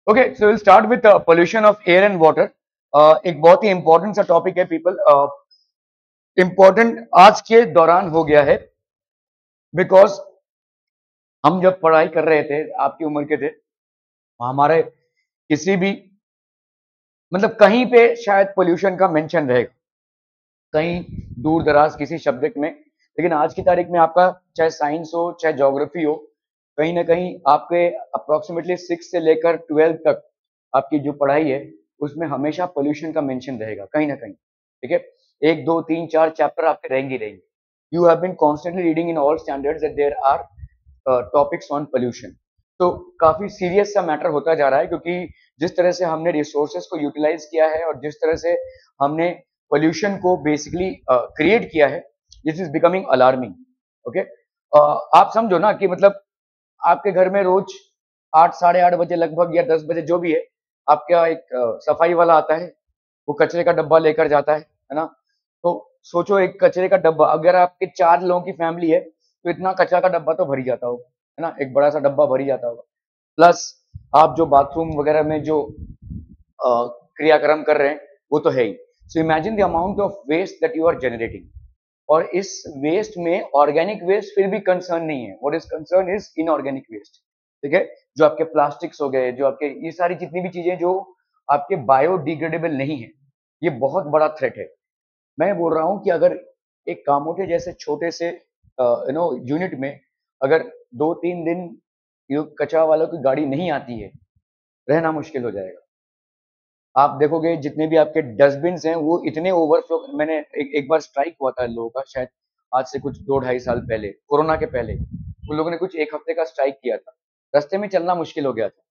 Okay, so will start with pollution of air and water. एक बहुत ही important सा topic है पीपल, इंपॉर्टेंट आज के दौरान हो गया है बिकॉज हम जब पढ़ाई कर रहे थे, आपकी उम्र के थे, हमारे किसी भी मतलब कहीं पे शायद पोल्यूशन का मेंशन रहेगा, कहीं दूर दराज किसी सब्जेक्ट में। लेकिन आज की तारीख में आपका चाहे साइंस हो चाहे ज्योग्राफी हो, कहीं ना कहीं आपके अप्रोक्सीमेटली 6 से लेकर 12 तक आपकी जो पढ़ाई है उसमें हमेशा पोल्यूशन का मेंशन रहेगा कहीं ना कहीं। ठीक है, एक दो तीन चार चैप्टर आपके रहेंगे रहेंगे। You have been constantly reading in all standards that there are topics on pollution. तो काफी सीरियस सा मैटर होता जा रहा है, क्योंकि जिस तरह से हमने रिसोर्सेज को यूटिलाइज किया है और जिस तरह से हमने पोल्यूशन को बेसिकली क्रिएट किया है, this is becoming alarming. Okay, आप समझो ना कि मतलब आपके घर में रोज 8 साढ़े 8 बजे लगभग या 10 बजे जो भी है, आपका एक सफाई वाला आता है, वो कचरे का डब्बा लेकर जाता है ना। तो सोचो, एक कचरे का डब्बा, अगर आपके 4 लोगों की फैमिली है तो इतना कचरा का डब्बा तो भर ही जाता होगा, है ना, एक बड़ा सा डब्बा भर ही जाता होगा। प्लस आप जो बाथरूम वगैरह में जो क्रियाक्रम कर रहे हैं वो तो है ही। So imagine the amount of waste that you are generating. और इस वेस्ट में ऑर्गेनिक वेस्ट फिर भी कंसर्न नहीं है, what is concern is inorganic waste. ठीक है, जो आपके प्लास्टिक्स हो गए, जो आपके ये सारी जितनी भी चीजें जो आपके बायोडिग्रेडेबल नहीं है, ये बहुत बड़ा थ्रेट है। मैं बोल रहा हूं कि अगर एक कामोटे जैसे छोटे से यूनिट में अगर 2-3 दिन कचरा वालों की गाड़ी नहीं आती है, रहना मुश्किल हो जाएगा। आप देखोगे जितने भी आपके डस्टबिन हैं वो इतने ओवरफ्लो। मैंने एक बार स्ट्राइक हुआ था लोगों का, शायद आज से कुछ 2-2.5 साल पहले, कोरोना के पहले उन लोगों ने कुछ एक हफ्ते का स्ट्राइक किया था। रास्ते में चलना मुश्किल हो गया था,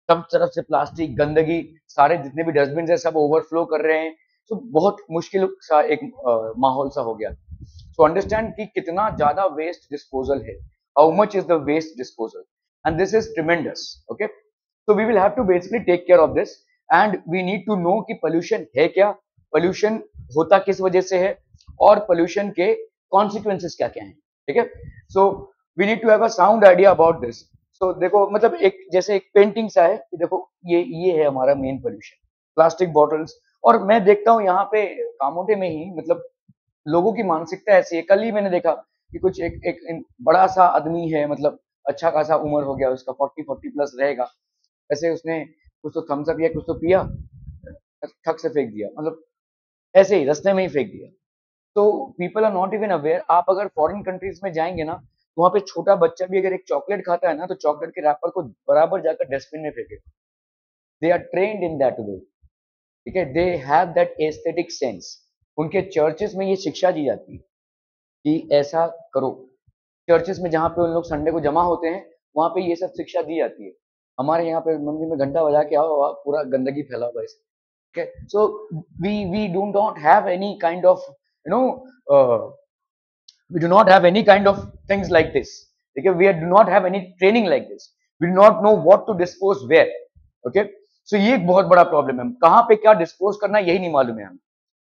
सब तरफ से प्लास्टिक गंदगी, सारे जितने भी डस्टबिन है सब ओवरफ्लो कर रहे हैं। तो बहुत मुश्किल सा एक माहौल सा हो गया। सो अंडरस्टैंड कि कितना ज्यादा वेस्ट डिस्पोजल है, how much is the waste disposal, and this is tremendous. Okay, so we will have to basically take care of this and we need to know कि pollution है क्या, pollution होता किस वजह से है, और pollution के consequences क्या क्या हैं। ठीक है, so we need to have a sound idea about this। so देखो, मतलब एक जैसे एक पेंटिंग सा है कि देखो ये है हमारा मेन पोल्यूशन, प्लास्टिक बॉटल्स। और मैं देखता हूँ यहाँ पे कामोटे में ही, मतलब लोगों की मानसिकता ऐसी है। कल ही मैंने देखा कि कुछ एक बड़ा सा आदमी है, मतलब अच्छा खासा उम्र हो गया उसका, 40 प्लस रहेगा। ऐसे उसने कुछ तो थम्स अप या कुछ तो पिया, ठक से फेंक दिया, मतलब ऐसे ही रास्ते में ही फेंक दिया। तो people are not even aware. आप अगर फॉरेन कंट्रीज में जाएंगे ना, तो वहां पे छोटा बच्चा भी अगर एक चॉकलेट खाता है ना, तो चॉकलेट के रैपर को बराबर जाकर डस्टबिन में फेंकेगा। They are trained in that way. ठीक है, they have that aesthetic sense. उनके चर्चेस में ये शिक्षा दी जाती है कि ऐसा करो। चर्चेस में जहाँ पे उन लोग संडे को जमा होते हैं, वहां पे ये सब शिक्षा दी जाती है। हमारे यहाँ पे मंदिर में घंटा बजा के आओ, आप पूरा गंदगी फैला हुआ है। Okay, so we do not have any kind of, you know, we do not have any kind of things like this. Okay, we do not have any training like this. We do not know what to dispose where. Okay, so ये एक बहुत बड़ा problem है, कहाँ पे क्या dispose करना यही नहीं मालूम है हमें।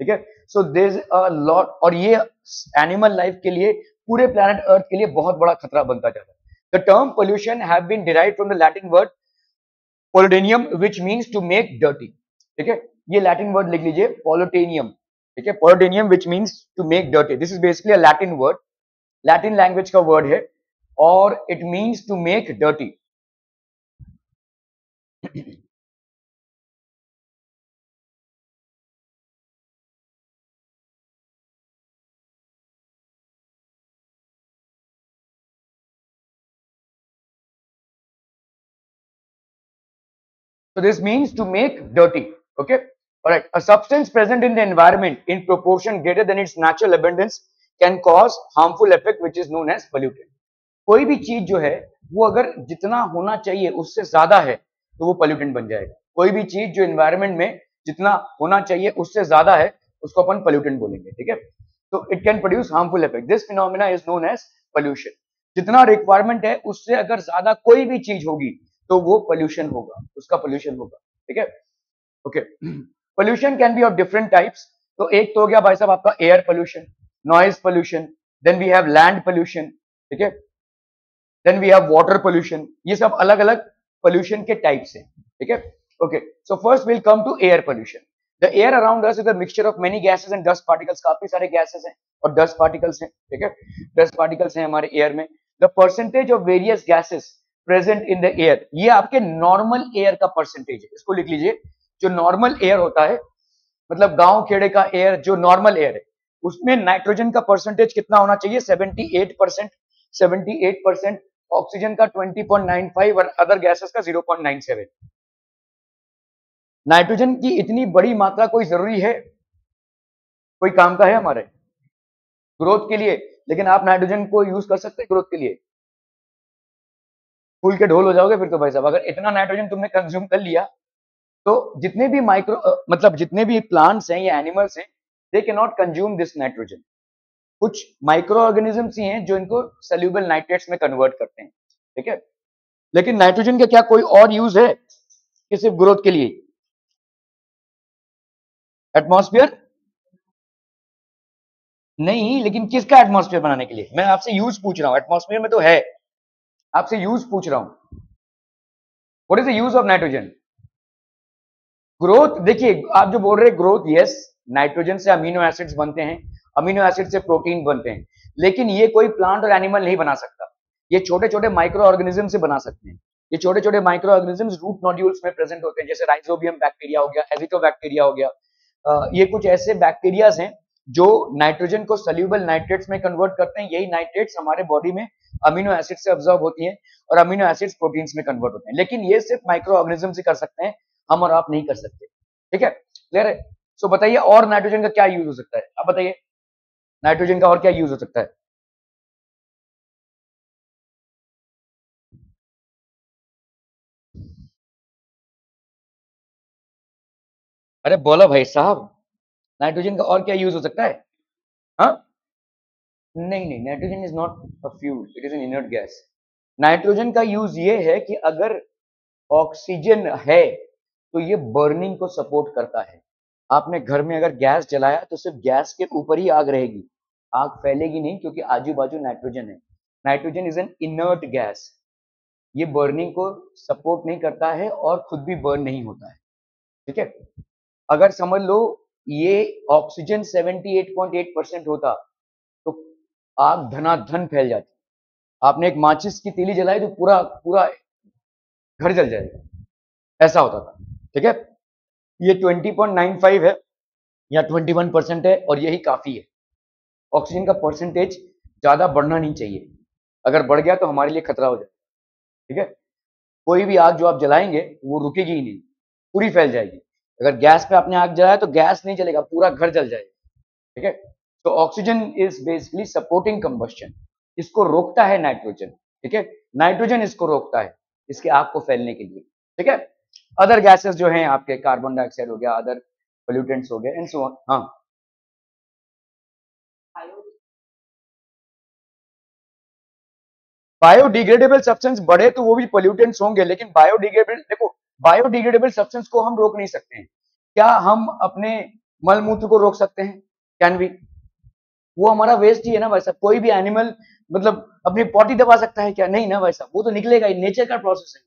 ठीक है, so there is a lot, और ये एनिमल लाइफ के लिए, पूरे प्लैनेट अर्थ के लिए बहुत बड़ा खतरा बनता जा रहा है। The term pollution have been derived from the Latin word pollutionem which means to make dirty. ठीक है, ये लैटिन वर्ड लिख लीजिए, पोलोटेनियम। ठीक है, पोलोटेनियम which means to make dirty. This is basically a Latin word, Latin language का वर्ड है, और it means to make dirty. So this means to make dirty. Okay, all right. A substance present in the environment in proportion greater than its natural abundance can cause harmful effect which is known as pollutant. कोई भी चीज जो है वो अगर जितना होना चाहिए उससे ज्यादा है तो वो पोल्यूटेंट बन जाएगा। कोई भी चीज जो एनवायरमेंट में जितना होना चाहिए उससे ज्यादा है, उसको अपन पोल्यूटेंट बोलेंगे। ठीक है, तो it can produce harmful effect. This phenomena is known as pollution. जितना रिक्वायरमेंट है उससे अगर ज्यादा कोई भी चीज होगी तो वो पोल्यूशन होगा, उसका पोल्यूशन होगा। ठीक है, okay. Pollution can be of different types. तो एक तो हो गया भाई साहब आपका air pollution, noise pollution, then we have land pollution. ठीक है, then we have water pollution. ये सब अलग अलग पोल्यूशन के टाइप्स हैं। ठीक है, okay. So first will come to air pollution. The air around us is a mixture of many gases and dust particles. काफी सारे गैसेस हैं और डस्ट पार्टिकल्स हैं, ठीक है, डस्ट पार्टिकल्स हैं हमारे एयर में। The percentage of various gases present in the air, ये आपके नॉर्मल एयर का परसेंटेज है, इसको लिख लीजिए। जो नॉर्मल एयर होता है, मतलब गांव खेड़े का एयर, जो नॉर्मल एयर है, उसमें नाइट्रोजन का परसेंटेज कितना होना चाहिए? 78%। 78%। ऑक्सीजन का 20.95 और अदर गैसेस का 0.97। नाइट्रोजन की इतनी बड़ी मात्रा कोई जरूरी है? कोई काम का है हमारे ग्रोथ के लिए? लेकिन आप नाइट्रोजन को यूज कर सकते हैं ग्रोथ के लिए? फूल के ढोल हो जाओगे फिर तो भाई साहब। अगर इतना नाइट्रोजन तुमने कंज्यूम कर लिया तो जितने भी मतलब जितने भी प्लांट्स हैं या एनिमल्स हैं, they can not consume this nitrogen. कुछ माइक्रो ऑर्गेनिजम्स ही हैं जो इनको सोल्यूबल नाइट्रेट्स में कन्वर्ट करते हैं, ठीक है। लेकिन नाइट्रोजन का क्या कोई और यूज है कि सिर्फ ग्रोथ के लिए? एटमॉस्फेयर नहीं, लेकिन किसका एटमॉस्फेयर बनाने के लिए? मैं आपसे यूज पूछ रहा हूं, एटमॉस्फेयर में तो है, आपसे यूज पूछ रहा हूं। What is the use of nitrogen? Growth, देखिए आप जो बोल रहे हैं ग्रोथ, यस, नाइट्रोजन से अमीनो एसिड्स बनते हैं, अमीनो एसिड से प्रोटीन बनते हैं, लेकिन ये कोई प्लांट और एनिमल नहीं बना सकता। ये छोटे छोटे माइक्रो ऑर्गेनिज्म से बना सकते हैं। ये छोटे छोटे माइक्रो ऑर्गेनिजम्स रूट नोड्यूल्स में प्रेजेंट होते हैं, जैसे राइजोबियम बैक्टीरिया हो गया, एजिटोबैक्टीरिया हो गया। ये कुछ ऐसे बैक्टीरियाज हैं जो नाइट्रोजन को सोल्यूबल नाइट्रेट्स में कन्वर्ट करते हैं। यही नाइट्रेट्स हमारे बॉडी में अमीनो एसिड से अब्सॉर्ब होती हैं और अमीनो एसिड्स प्रोटीन्स में कन्वर्ट होते हैं। लेकिन ये सिर्फ माइक्रो ऑर्गेनिज्म ही कर सकते हैं, हम और आप नहीं कर सकते, ठीक है, क्लियर है। सो बताइए और नाइट्रोजन का क्या यूज हो सकता है? आप बताइए नाइट्रोजन का और क्या यूज हो सकता है? अरे बोलो भाई साहब, नाइट्रोजन का और क्या यूज हो सकता है? हाँ, नहीं नहीं, nitrogen is not a fuel, it is an inert gas. Nitrogen का यूज ये है कि अगर ऑक्सीजन है तो ये बर्निंग को सपोर्ट करता है। आपने घर में अगर गैस जलाया तो सिर्फ गैस के ऊपर ही आग रहेगी, आग फैलेगी नहीं, क्योंकि आजू बाजू नाइट्रोजन है। Nitrogen is an inert gas, ये बर्निंग को सपोर्ट नहीं करता है और खुद भी बर्न नहीं होता है, ठीक है। अगर समझ लो ये ऑक्सीजन 78.8% होता तो आग धनाधन फैल जाती। आपने एक माचिस की तीली जलाई तो पूरा पूरा घर जल जाएगा, ऐसा होता था, ठीक है। ये 20.95 है या 21% है और यही काफी है। ऑक्सीजन का परसेंटेज ज्यादा बढ़ना नहीं चाहिए, अगर बढ़ गया तो हमारे लिए खतरा हो जाए, ठीक है। कोई भी आग जो आप जलाएंगे वो रुकेगी ही नहीं, पूरी फैल जाएगी। अगर गैस पे आपने आग जलाया तो गैस नहीं जलेगा, पूरा घर जल जाएगा, ठीक है। तो oxygen is basically supporting combustion, इसको रोकता है नाइट्रोजन, ठीक है। नाइट्रोजन इसको रोकता है, इसके आग को फैलने के लिए, ठीक है। अदर गैसेस जो हैं आपके, कार्बन डाइऑक्साइड हो गया, अदर पोल्यूटेंट्स हो गए एंड सो ऑन। हाँ, बायोडिग्रेडेबल सब्सटेंस बढ़े तो वो भी पोल्यूटेंट्स होंगे, लेकिन बायोडिग्रेडेबल, देखो, बायोडिग्रेडेबल सब्सटेंस को हम रोक नहीं सकते हैं। क्या हम अपने मल मूत्र को रोक सकते हैं? Can we? वो हमारा वेस्ट ही है ना भाई साहब। कोई भी एनिमल मतलब अपनी पॉटी दबा सकता है क्या? नहीं ना भाई साहब, वो तो निकलेगा ही, नेचर का प्रोसेस है।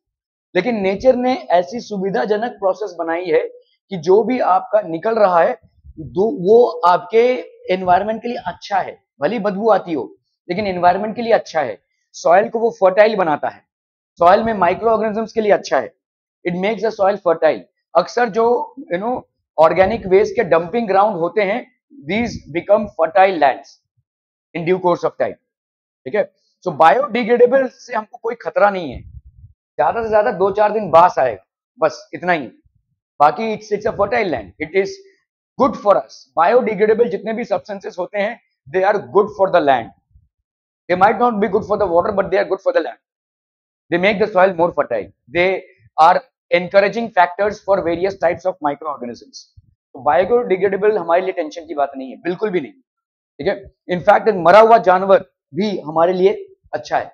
लेकिन नेचर ने ऐसी सुविधाजनक प्रोसेस बनाई है कि जो भी आपका निकल रहा है वो आपके एनवायरमेंट के लिए अच्छा है। भली बदबू आती हो लेकिन एनवायरमेंट के लिए अच्छा है। सॉइल को वो फर्टाइल बनाता है, सॉइल में माइक्रो ऑर्गेनिजम्स के लिए अच्छा है। It makes the soil fertile. अक्सर जो ऑर्गेनिक वेस्ट के डंपिंग ग्राउंड होते हैं, these become fertile lands in due course of time, ठीक है। सो बायोडिग्रेडेबल से हमको कोई खतरा नहीं है, ज्यादा से ज्यादा 2-4 दिन बास आएगा, बस इतना ही। बाकी it's a fertile land, it is good for us. Biodegradable जितने भी सब्सटेंसेस होते हैं, they are good for the land. They might not be good for the water, but they are good for the land. They make the soil more fertile, they are encouraging factors for various types of microorganisms। तो biodegradable हमारे लिए tension की बात नहीं है, बिल्कुल भी नहीं, ठीक है। इनफैक्ट एक मरा हुआ जानवर भी हमारे लिए अच्छा है,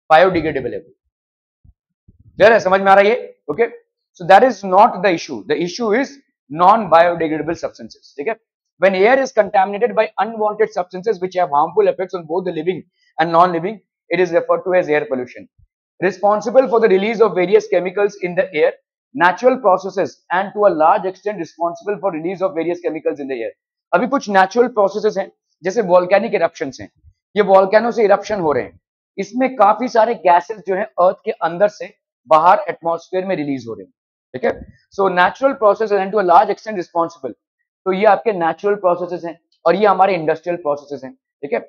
बायोडिग्रेडेबल है। क्लियर है? समझ में आ रहा है ये? Okay, so that is not the issue. The issue is non biodegradable substances, ठीक है। When air is contaminated by unwanted substances which have harmful effects on both the living and non-living, it is referred to as air pollution. Responsible for the release of various chemicals in the air, natural processes and to a large extent responsible for release of various chemicals in the air. अभी कुछ natural processes हैं जैसे volcanic eruptions हैं, ये volcano से eruption हो रहे हैं, इसमें काफी सारे gases जो हैं अर्थ के अंदर से बाहर एटमॉस्फेयर में रिलीज हो रहे हैं, ठीक है. So natural processes and to a large extent responsible, तो ये आपके नेचुरल प्रोसेसेस हैं और ये हमारे इंडस्ट्रियल प्रोसेसेस हैं, ठीक है.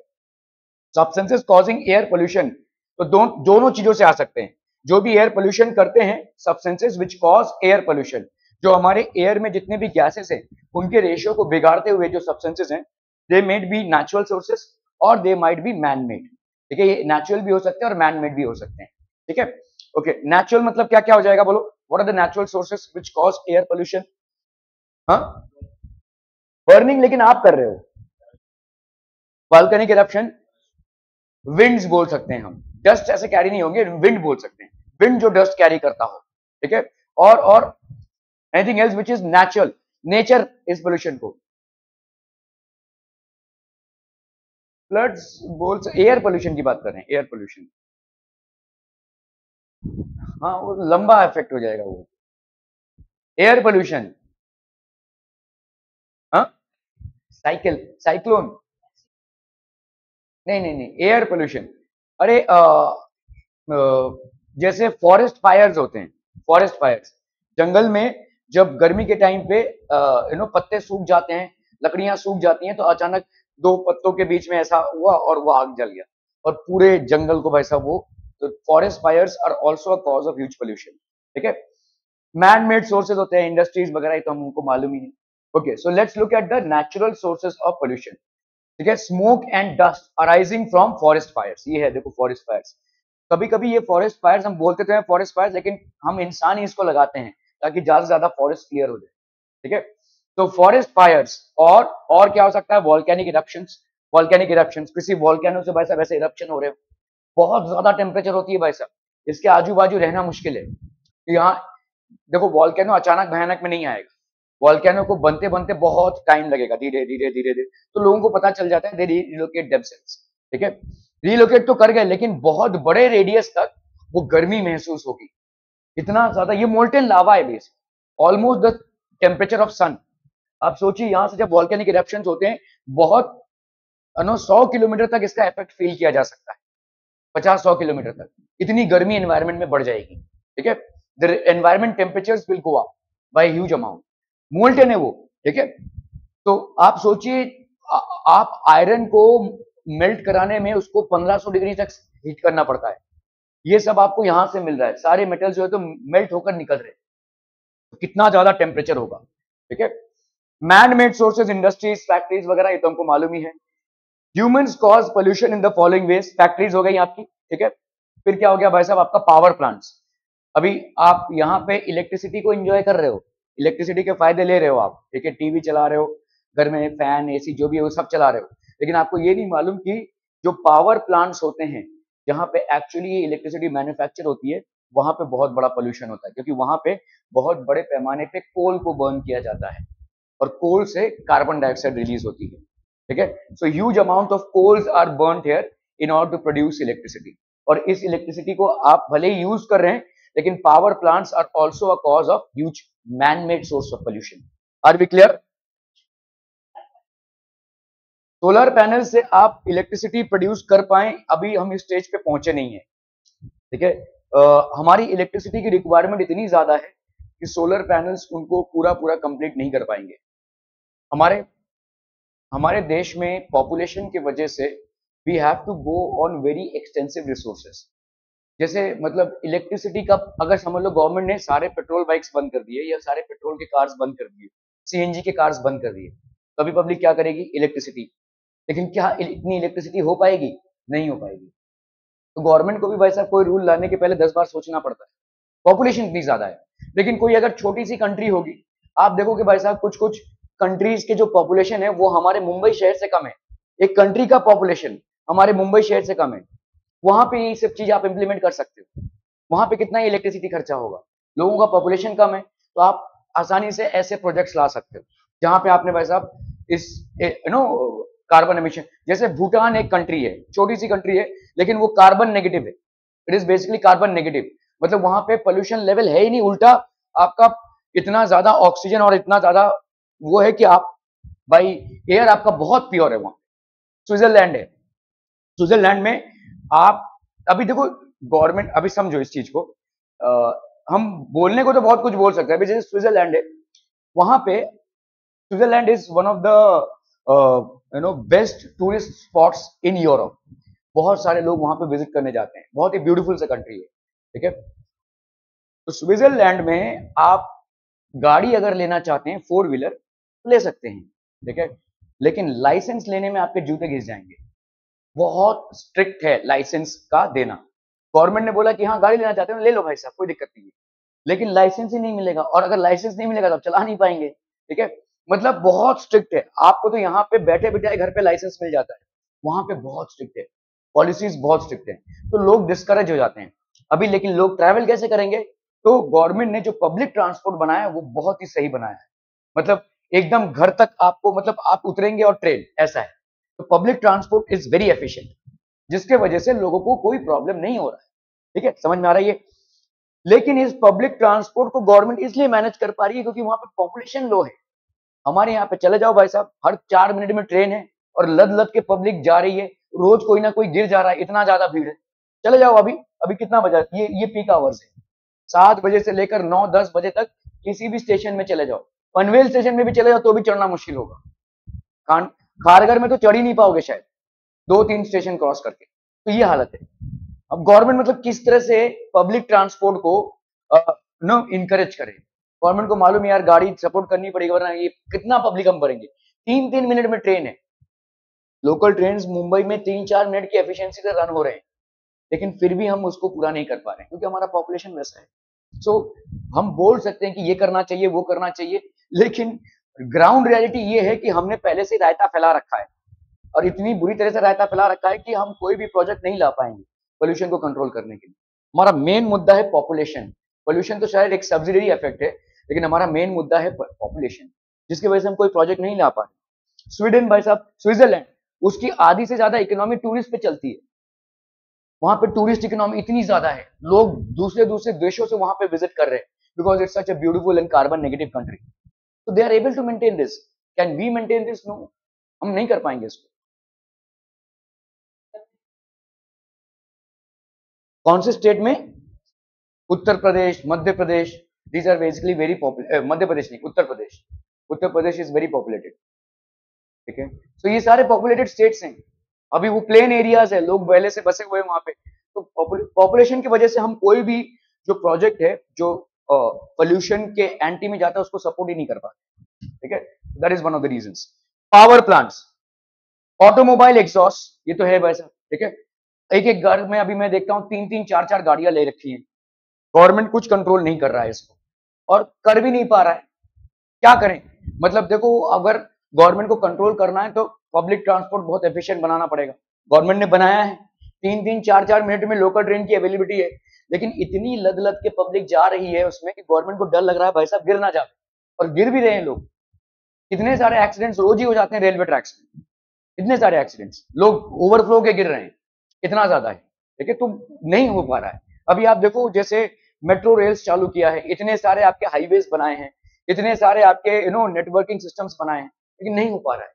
सब्सटेंसेस कॉजिंग एयर पोल्यूशन, तो दोनों चीजों से आ सकते हैं. जो भी एयर पोल्यूशन करते हैं, substances which cause air pollution, जो हमारे एयर में जितने भी गैसेस हैं उनके रेशियो को बिगाड़ते हुए जो सब्सटेंसेस हैं, they made be natural sources और they might be man made, ठीक है. ये नेचुरल भी हो सकते हैं और मैन मेड भी हो सकते हैं, ठीक है. ओके, नेचुरल मतलब क्या क्या हो जाएगा, बोलो. What are the natural sources which cause air pollution? हाँ, बर्निंग लेकिन आप कर रहे हो. वोल्केनिक इरप्शन, विंड्स बोल सकते हैं हम, डस्ट ऐसे कैरी नहीं होंगे, विंड बोल सकते हैं, विंड जो डस्ट कैरी करता हो, ठीक है. और anything else which is natural, nature is pollution को. फ्लड्स बोल, एयर पोल्यूशन की बात कर रहे हैं, एयर पोल्यूशन. हाँ, वो लंबा इफेक्ट हो जाएगा वो. एयर पोल्यूशन, हाँ, साइक्लोन, नहीं नहीं नहीं, एयर पोल्यूशन. अरे जैसे फॉरेस्ट फायर्स होते हैं, फॉरेस्ट फायर्स, जंगल में जब गर्मी के टाइम पे पत्ते सूख जाते हैं, लकड़ियां सूख जाती हैं, तो अचानक दो पत्तों के बीच में ऐसा हुआ और वो आग जल गया और पूरे जंगल को वैसा वो, तो forest fires are also a cause of huge pollution, ठीक है. मैन मेड सोर्सेज होते हैं, इंडस्ट्रीज वगैरह, तो हमको मालूम ही है. Okay, so let's look at the natural sources of pollution, ठीक है. Smoke and dust arising from forest fires, ये है देखो फॉरेस्ट फायर्स. कभी कभी ये फॉरेस्ट फायर्स हम बोलते तो हैं फॉरेस्ट फायर्स, लेकिन हम इंसान ही इसको लगाते हैं ताकि ज्यादा से ज्यादा फॉरेस्ट क्लियर हो जाए, ठीक है. तो फॉरेस्ट फायर्स और क्या हो सकता है, वॉल्केनिक इरप्शंस. वॉल्केनिक इरप्शंस, किसी वॉल्केनो से भाई साहब ऐसे इरप्शन हो रहे हो, बहुत ज्यादा टेम्परेचर होती है भाई साहब, इसके आजू बाजू रहना मुश्किल है. यहाँ देखो, वॉल्केनो अचानक भयानक में नहीं आएगा, वॉल्केनो को बनते बनते बहुत टाइम लगेगा, धीरे धीरे धीरे धीरे, तो लोगों को पता चल जाता है, दे रिलोकेट देमसेल्व्स, ठीक है. रिलोकेट तो कर गए, लेकिन बहुत बड़े रेडियस तक वो गर्मी महसूस होगी, इतना ज्यादा. ये मोल्टेन लावा है बेस, almost the temperature of sun. आप सोचिए, यहां से जब वॉल्केनिक इरप्शंस होते हैं, बहुत 100 किलोमीटर तक इसका इफेक्ट फील किया जा सकता है, 50-100 किलोमीटर तक इतनी गर्मी एनवायरमेंट में बढ़ जाएगी, ठीक है. The environment temperatures will go up by huge amount. Molten है वो, ठीक है. तो आप सोचिए, आप आयरन को मेल्ट कराने में उसको 1500 डिग्री तक हीट करना पड़ता है, ये सब आपको यहां से मिल रहा है, सारे मेटल जो है तो मेल्ट होकर निकल रहे हैं, तो कितना ज्यादा टेम्परेचर होगा, ठीक है. Man made sources, industries, factories वगैरह, ये तो हमको मालूम ही है. Humans cause pollution in the following veg, factories हो गई आपकी, ठीक है. फिर क्या हो गया भाई साहब, आपका पावर प्लांट्स. अभी आप यहाँ पे इलेक्ट्रिसिटी को एंजॉय कर रहे हो, इलेक्ट्रिसिटी के फायदे ले रहे हो आप, ठीक है. टीवी चला रहे हो, घर में फैन, एसी जो भी है वो सब चला रहे हो, लेकिन आपको ये नहीं मालूम कि जो पावर प्लांट्स होते हैं, जहां पे एक्चुअली ये इलेक्ट्रिसिटी मैन्युफैक्चर होती है, वहां पे बहुत बड़ा पोल्यूशन होता है, क्योंकि वहां पे बहुत बड़े पैमाने पे कोल को बर्न किया जाता है और कोल से कार्बन डाइऑक्साइड रिलीज होती है, ठीक है. So huge amount of coals are burned here in order to produce electricity, और इस इलेक्ट्रिसिटी को आप भले ही यूज कर रहे हैं, लेकिन power plants are also a cause of huge man made source of pollution. Are we clear? Solar panel से आप इलेक्ट्रिसिटी प्रोड्यूस कर पाए, अभी हम इस स्टेज पे पहुंचे नहीं है, ठीक है. हमारी इलेक्ट्रिसिटी की रिक्वायरमेंट इतनी ज्यादा है कि सोलर पैनल्स उनको पूरा पूरा कंप्लीट नहीं कर पाएंगे. हमारे देश में पॉपुलेशन की वजह से we have to go on very extensive resources. जैसे मतलब इलेक्ट्रिसिटी का अगर समझ लो गवर्नमेंट ने सारे पेट्रोल बाइक्स बंद कर दिए या सारे पेट्रोल के कार्स बंद कर दिए, सीएनजी के कार्स बंद कर दिए, तो अभी पब्लिक क्या करेगी, इलेक्ट्रिसिटी. लेकिन क्या इतनी इलेक्ट्रिसिटी हो पाएगी? नहीं हो पाएगी. तो गवर्नमेंट को भी भाई साहब कोई रूल लाने के पहले 10 बार सोचना पड़ता है, पॉपुलेशन इतनी ज्यादा है. लेकिन कोई अगर छोटी सी कंट्री होगी, आप देखोगे भाई साहब कुछ कुछ कंट्रीज के जो पॉपुलेशन है वो हमारे मुंबई शहर से कम है. एक कंट्री का पॉपुलेशन हमारे मुंबई शहर से कम है, वहां पे ये सब चीज आप इंप्लीमेंट कर सकते हो. वहां पे कितना इलेक्ट्रिसिटी खर्चा होगा, लोगों का पॉपुलेशन कम है, तो आप आसानी से ऐसे प्रोजेक्ट्स ला सकते हो जहां पे आपने भाई साहब इस कार्बन एमिशन. जैसे भूटान एक कंट्री है, छोटी सी कंट्री है, लेकिन वो कार्बन नेगेटिव है. It is basically carbon negative, मतलब वहां पे पोल्यूशन लेवल है ही नहीं, उल्टा आपका इतना ज्यादा ऑक्सीजन और इतना ज्यादा वो है कि आप भाई एयर आपका बहुत प्योर है वहां। स्विट्जरलैंड है, स्विट्जरलैंड में आप अभी देखो गवर्नमेंट, अभी समझो इस चीज को, हम बोलने को तो बहुत कुछ बोल सकते हैं। अभी जैसे स्विट्जरलैंड है, वहां पे Switzerland is one of the best tourist spots in Europe. बहुत सारे लोग वहां पे विजिट करने जाते हैं, बहुत ही ब्यूटीफुल सा कंट्री है, ठीक है। तो स्विट्जरलैंड में आप गाड़ी अगर लेना चाहते हैं 4 व्हीलर तो ले सकते हैं, ठीक है, लेकिन लाइसेंस लेने में आपके जूते घिस जाएंगे। बहुत स्ट्रिक्ट है लाइसेंस का देना। गवर्नमेंट ने बोला कि हाँ गाड़ी लेना चाहते हो ले लो भाई साहब, कोई दिक्कत नहीं है, लेकिन लाइसेंस ही नहीं मिलेगा, और अगर लाइसेंस नहीं मिलेगा तो आप चला नहीं पाएंगे, ठीक है। मतलब बहुत स्ट्रिक्ट है। आपको तो यहाँ पे बैठे बैठे घर पे लाइसेंस मिल जाता है, वहां पे बहुत स्ट्रिक्ट है, पॉलिसीज बहुत स्ट्रिक्ट है, तो लोग डिस्करेज हो जाते हैं अभी। लेकिन लोग ट्रैवल कैसे करेंगे? तो गवर्नमेंट ने जो पब्लिक ट्रांसपोर्ट बनाया है वो बहुत ही सही बनाया है, मतलब एकदम घर तक आपको, मतलब आप उतरेंगे और ट्रेन, ऐसा है। तो public transport is very efficient, जिसके वजह से लोगों को कोई प्रॉब्लम नहीं हो रहा है, ठीक है, समझ में आ रही है। लेकिन इस पब्लिक ट्रांसपोर्ट को गवर्नमेंट इसलिए मैनेज कर पा रही है क्योंकि वहां पे पॉपुलेशन लो है। हमारे यहाँ पे चले जाओ भाई साहब, हर 4 मिनट में ट्रेन है और लद लद के पब्लिक जा रही है, रोज कोई ना कोई गिर जा रहा है, इतना ज्यादा भीड़ है। चले जाओ, अभी अभी कितना बजा, ये पीक आवर्स है, 7 बजे से लेकर 9-10 बजे तक किसी भी स्टेशन में चले जाओ, पनवेल स्टेशन में भी चले जाओ तो भी चढ़ना मुश्किल होगा। खारगर में तो चढ़ ही नहीं पाओगे शायद, 2-3 स्टेशन क्रॉस करके। तो ये हालत है। अब गवर्नमेंट मतलब किस तरह से पब्लिक ट्रांसपोर्ट को इनकरेज करे। गवर्नमेंट को मालूम है यार गाड़ी सपोर्ट करनी पड़ेगी, वरना ये कितना पब्लिक हम भरेंगे। 3-3 मिनट में ट्रेन है, लोकल ट्रेन मुंबई में 3-4 मिनट की एफिशिएंसी से रन हो रहे हैं, लेकिन फिर भी हम उसको पूरा नहीं कर पा रहे हैं क्योंकि हमारा पॉपुलेशन वैसा है। सो हम बोल सकते हैं कि ये करना चाहिए वो करना चाहिए, लेकिन ग्राउंड रियलिटी ये है कि हमने पहले से रायता फैला रखा है, और इतनी बुरी तरह से रायता फैला रखा है कि हम कोई भी प्रोजेक्ट नहीं ला पाएंगे पोल्यूशन को कंट्रोल करने के लिए। हमारा मेन मुद्दा है पॉपुलेशन। पोल्यूशन तो शायद एक सब्सिडरी इफेक्ट है, लेकिन हमारा मेन मुद्दा है पॉपुलेशन, जिसकी वजह से हम कोई प्रोजेक्ट नहीं ला पा रहे। स्वीडन भाई साहब, स्विट्जरलैंड, उसकी आधी से ज्यादा इकोनॉमी टूरिस्ट पे चलती है। वहां पे टूरिस्ट इकोनॉमी इतनी ज्यादा है, लोग दूसरे दूसरे देशों से वहां पे विजिट कर रहे हैं, because it's such a beautiful and carbon negative country. तो they are able to maintain this. Can we maintain this? No, हम नहीं कर पाएंगे इसको। कौन से स्टेट में? Uttar Pradesh, Madhya Pradesh, these are basically very popular. Madhya Pradesh नहीं, Uttar Pradesh. Uttar Pradesh is very populated, ठीक है। तो ये सारे पॉपुलेटेड स्टेट्स हैं। अभी वो प्लेन एरियाज है, लोग पहले से बसे हुए हैं वहां पे, तो पॉपुलेशन की वजह से हम कोई भी जो प्रोजेक्ट है जो पोल्यूशन के एंटी में जाता है उसको सपोर्ट ही नहीं कर पाते, ठीक है। That is one of the reasons. Power plants, automobile exhaust, ये तो है वैसा, ठीक है। एक एक घर में अभी मैं देखता हूँ 3-3 4-4 गाड़ियां ले रखी हैं। गवर्नमेंट कुछ कंट्रोल नहीं कर रहा है इसको, और कर भी नहीं पा रहा है। क्या करें? मतलब देखो, अगर गवर्नमेंट को कंट्रोल करना है तो पब्लिक ट्रांसपोर्ट बहुत एफिशिएंट बनाना पड़ेगा। गवर्नमेंट ने बनाया है, 3-3 4-4 मिनट में लोकल ट्रेन की अवेलेबिलिटी है, लेकिन इतनी लद लद के पब्लिक जा रही है उसमें कि गवर्नमेंट को डर लग रहा है भाई साहब गिर ना जाए, और गिर भी रहे हैं लोग। कितने सारे एक्सीडेंट्स रोज ही हो जाते हैं रेलवे ट्रैक्स में, इतने सारे एक्सीडेंट्स, लोग ओवरफ्लो के गिर रहे हैं, इतना ज्यादा है, ठीक है। तो नहीं हो पा रहा है। अभी आप देखो, जैसे मेट्रो रेल्स चालू किया है, इतने सारे आपके हाईवेज बनाए हैं, इतने सारे आपके नेटवर्किंग सिस्टम्स बनाए हैं, लेकिन नहीं हो पा रहा है,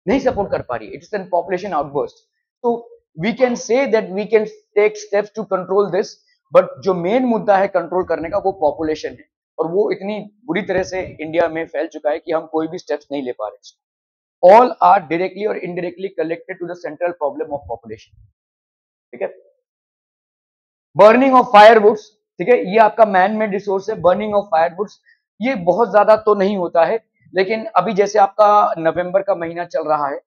नहीं सपोर्ट कर पा रही है। It's an population outburst. तो we can say that we can take steps to control this, but जो मेन मुद्दा है कंट्रोल करने का वो पॉपुलेशन है, और वो इतनी बुरी तरह से इंडिया में फैल चुका है कि हम कोई भी स्टेप्स नहीं ले पा रहे। ऑल आर डायरेक्टली और indirectly connected to the central problem of population, ठीक है। बर्निंग ऑफ फायरवुड्स, ठीक है, ये आपका मैन मेड रिसोर्स है। बर्निंग ऑफ फायरवुड्स ये बहुत ज्यादा तो नहीं होता है, लेकिन अभी जैसे आपका नवंबर का महीना चल रहा है,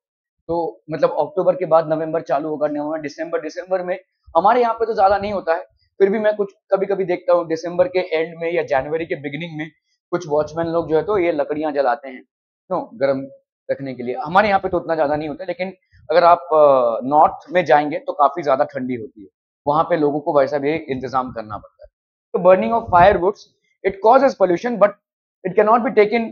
तो मतलब अक्टूबर के बाद नवंबर चालू होगा, नवंबर दिसंबर में हमारे यहाँ पे तो ज्यादा नहीं होता है, फिर भी मैं कुछ कभी कभी देखता हूँ दिसंबर के एंड में या जनवरी के बिगिनिंग में कुछ वॉचमैन लोग जो है तो ये लकड़ियां जलाते हैं गर्म रखने के लिए। हमारे यहाँ पे तो उतना ज्यादा नहीं होता, लेकिन अगर आप नॉर्थ में जाएंगे तो काफी ज्यादा ठंडी होती है, वहां पे लोगों को वैसा भी इंतजाम करना पड़ता है। तो burning of firewoods it causes pollution, but it can not be taken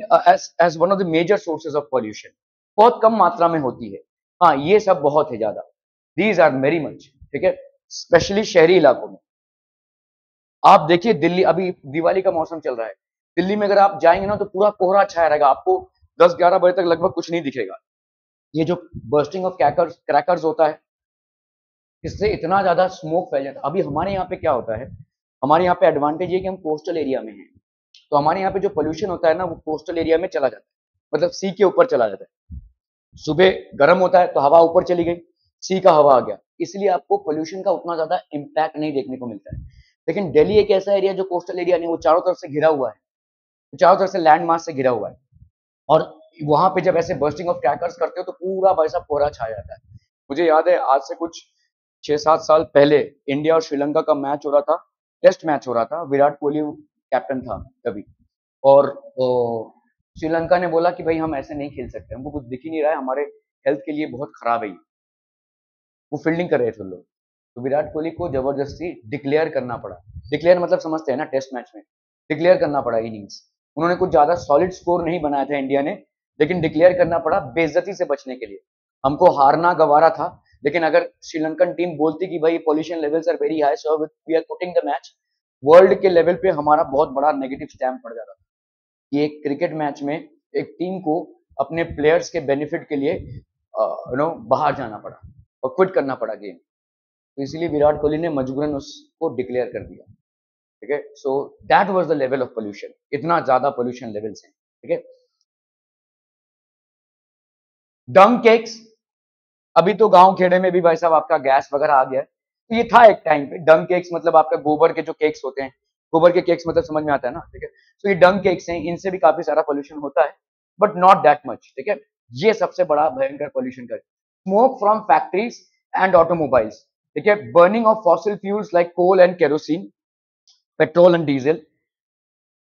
as one of the major sources of pollution. बहुत कम मात्रा में होती है। हाँ, ये सब बहुत है ज्यादा, दीज आर वेरी मच, ठीक है, स्पेशली शहरी इलाकों में। आप देखिए दिल्ली, अभी दिवाली का मौसम चल रहा है, दिल्ली में अगर आप जाएंगे ना तो पूरा कोहरा छाया रहेगा, आपको 10-11 बजे तक लगभग कुछ नहीं दिखेगा। ये जो बर्स्टिंग ऑफ क्रैकर्स क्रैकर्स होता है, इससे इतना ज्यादा स्मोक फैल जाता है। अभी हमारे यहाँ पे क्या होता है, हमारे यहाँ पे एडवांटेज ये कि हम कोस्टल एरिया में हैं, तो हमारे यहाँ पे जो पोल्यूशन होता है ना वो कोस्टल एरिया में चला जाता है, मतलब सी के ऊपर चला जाता है। सुबह गर्म होता है तो हवा ऊपर चली गई, सी का हवा आ गया, इसलिए आपको पोल्यूशन का उतना ज्यादा इम्पैक्ट नहीं देखने को मिलता है। लेकिन दिल्ली एक ऐसा एरिया जो कोस्टल एरिया नहीं, वो चारों तरफ से घिरा हुआ है, चारों तरफ से लैंड मास से घिरा हुआ है, और वहां पे जब ऐसे बर्स्टिंग ऑफ क्रैकर्स करते हो तो पूरा वैसा कोहरा छा जाता है। मुझे याद है आज से कुछ 6-7 साल पहले इंडिया और श्रीलंका का मैच हो रहा था, टेस्ट मैच हो रहा था, विराट कोहली कैप्टन था तभी, और श्रीलंका ने बोला कि भाई हम ऐसे नहीं खेल सकते, हमको कुछ दिख ही नहीं रहा है, हमारे हेल्थ के लिए बहुत खराब है। वो फील्डिंग कर रहे थे लोग, तो विराट कोहली को जबरदस्ती डिक्लेयर करना पड़ा। डिक्लेयर मतलब समझते हैं ना, टेस्ट मैच में डिक्लेयर करना पड़ा इनिंग्स। उन्होंने कुछ ज्यादा सॉलिड स्कोर नहीं बनाया था इंडिया ने, लेकिन डिक्लेयर करना पड़ा बेइज्जती से बचने के लिए। हमको हारना गवारा था, लेकिन अगर श्रीलंकन टीम बोलती कि भाई pollution levels are very high so we are putting the match, world के लेवल पे हमारा बहुत बड़ा नेगेटिव स्टैम्प पड़ जाता था कि एक क्रिकेट मैच में एक टीम को अपने प्लेयर्स के बेनिफिट के लिए बाहर जाना पड़ा और क्विट करना पड़ा गेम। तो इसीलिए विराट कोहली ने मजबूरन उसको डिक्लेयर कर दिया। ठीक है, so that was the level of pollution, इतना ज्यादा पोल्यूशन लेवल्स हैं। ठीक है, डंग केक्स, अभी तो गांव खेड़े में भी भाई साहब आपका गैस वगैरह आ गया है, तो ये था एक टाइम पे। डंग केक्स मतलब आपका गोबर के जो केक्स होते हैं, गोबर के केक्स मतलब समझ में आता है ना। ठीक है, तो ये डंग केक्स हैं, इनसे भी काफी सारा पोल्यूशन होता है, बट नॉट दैट मच। ठीक है, ये सबसे बड़ा भयंकर पोल्यूशन का। Smoke from factories and automobiles, ठीक है, burning of fossil fuels like coal and kerosene, petrol and diesel,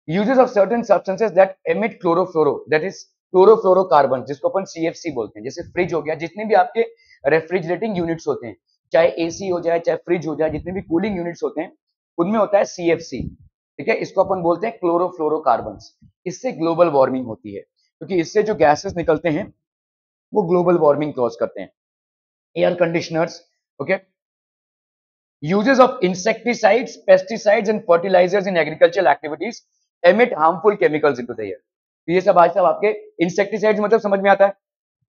uses of certain substances that emit chlorofluoro, that is chlorofluorocarbon, जिसको अपन सीएफसी बोलते हैं। जैसे फ्रिज हो गया, जितने भी आपके रेफ्रिजरेटिंग यूनिट्स होते हैं, चाहे एसी हो जाए चाहे फ्रिज हो जाए, जितने भी कूलिंग यूनिट्स होते हैं उनमें होता है सीएफसी। ठीक है, इसको अपन बोलते हैं क्लोरोफ्लोरोकार्बन। इससे ग्लोबल वार्मिंग होती है, क्योंकि इससे जो गैसेस निकलते हैं वो ग्लोबल वार्मिंग कॉज करते हैं। Air conditioners, okay, uses of insecticides, pesticides and fertilizers in agricultural activities emit harmful chemicals into the air। तो ये सब भाई साहब आपके इंसेक्टिसाइड्स मतलब समझ में आता है,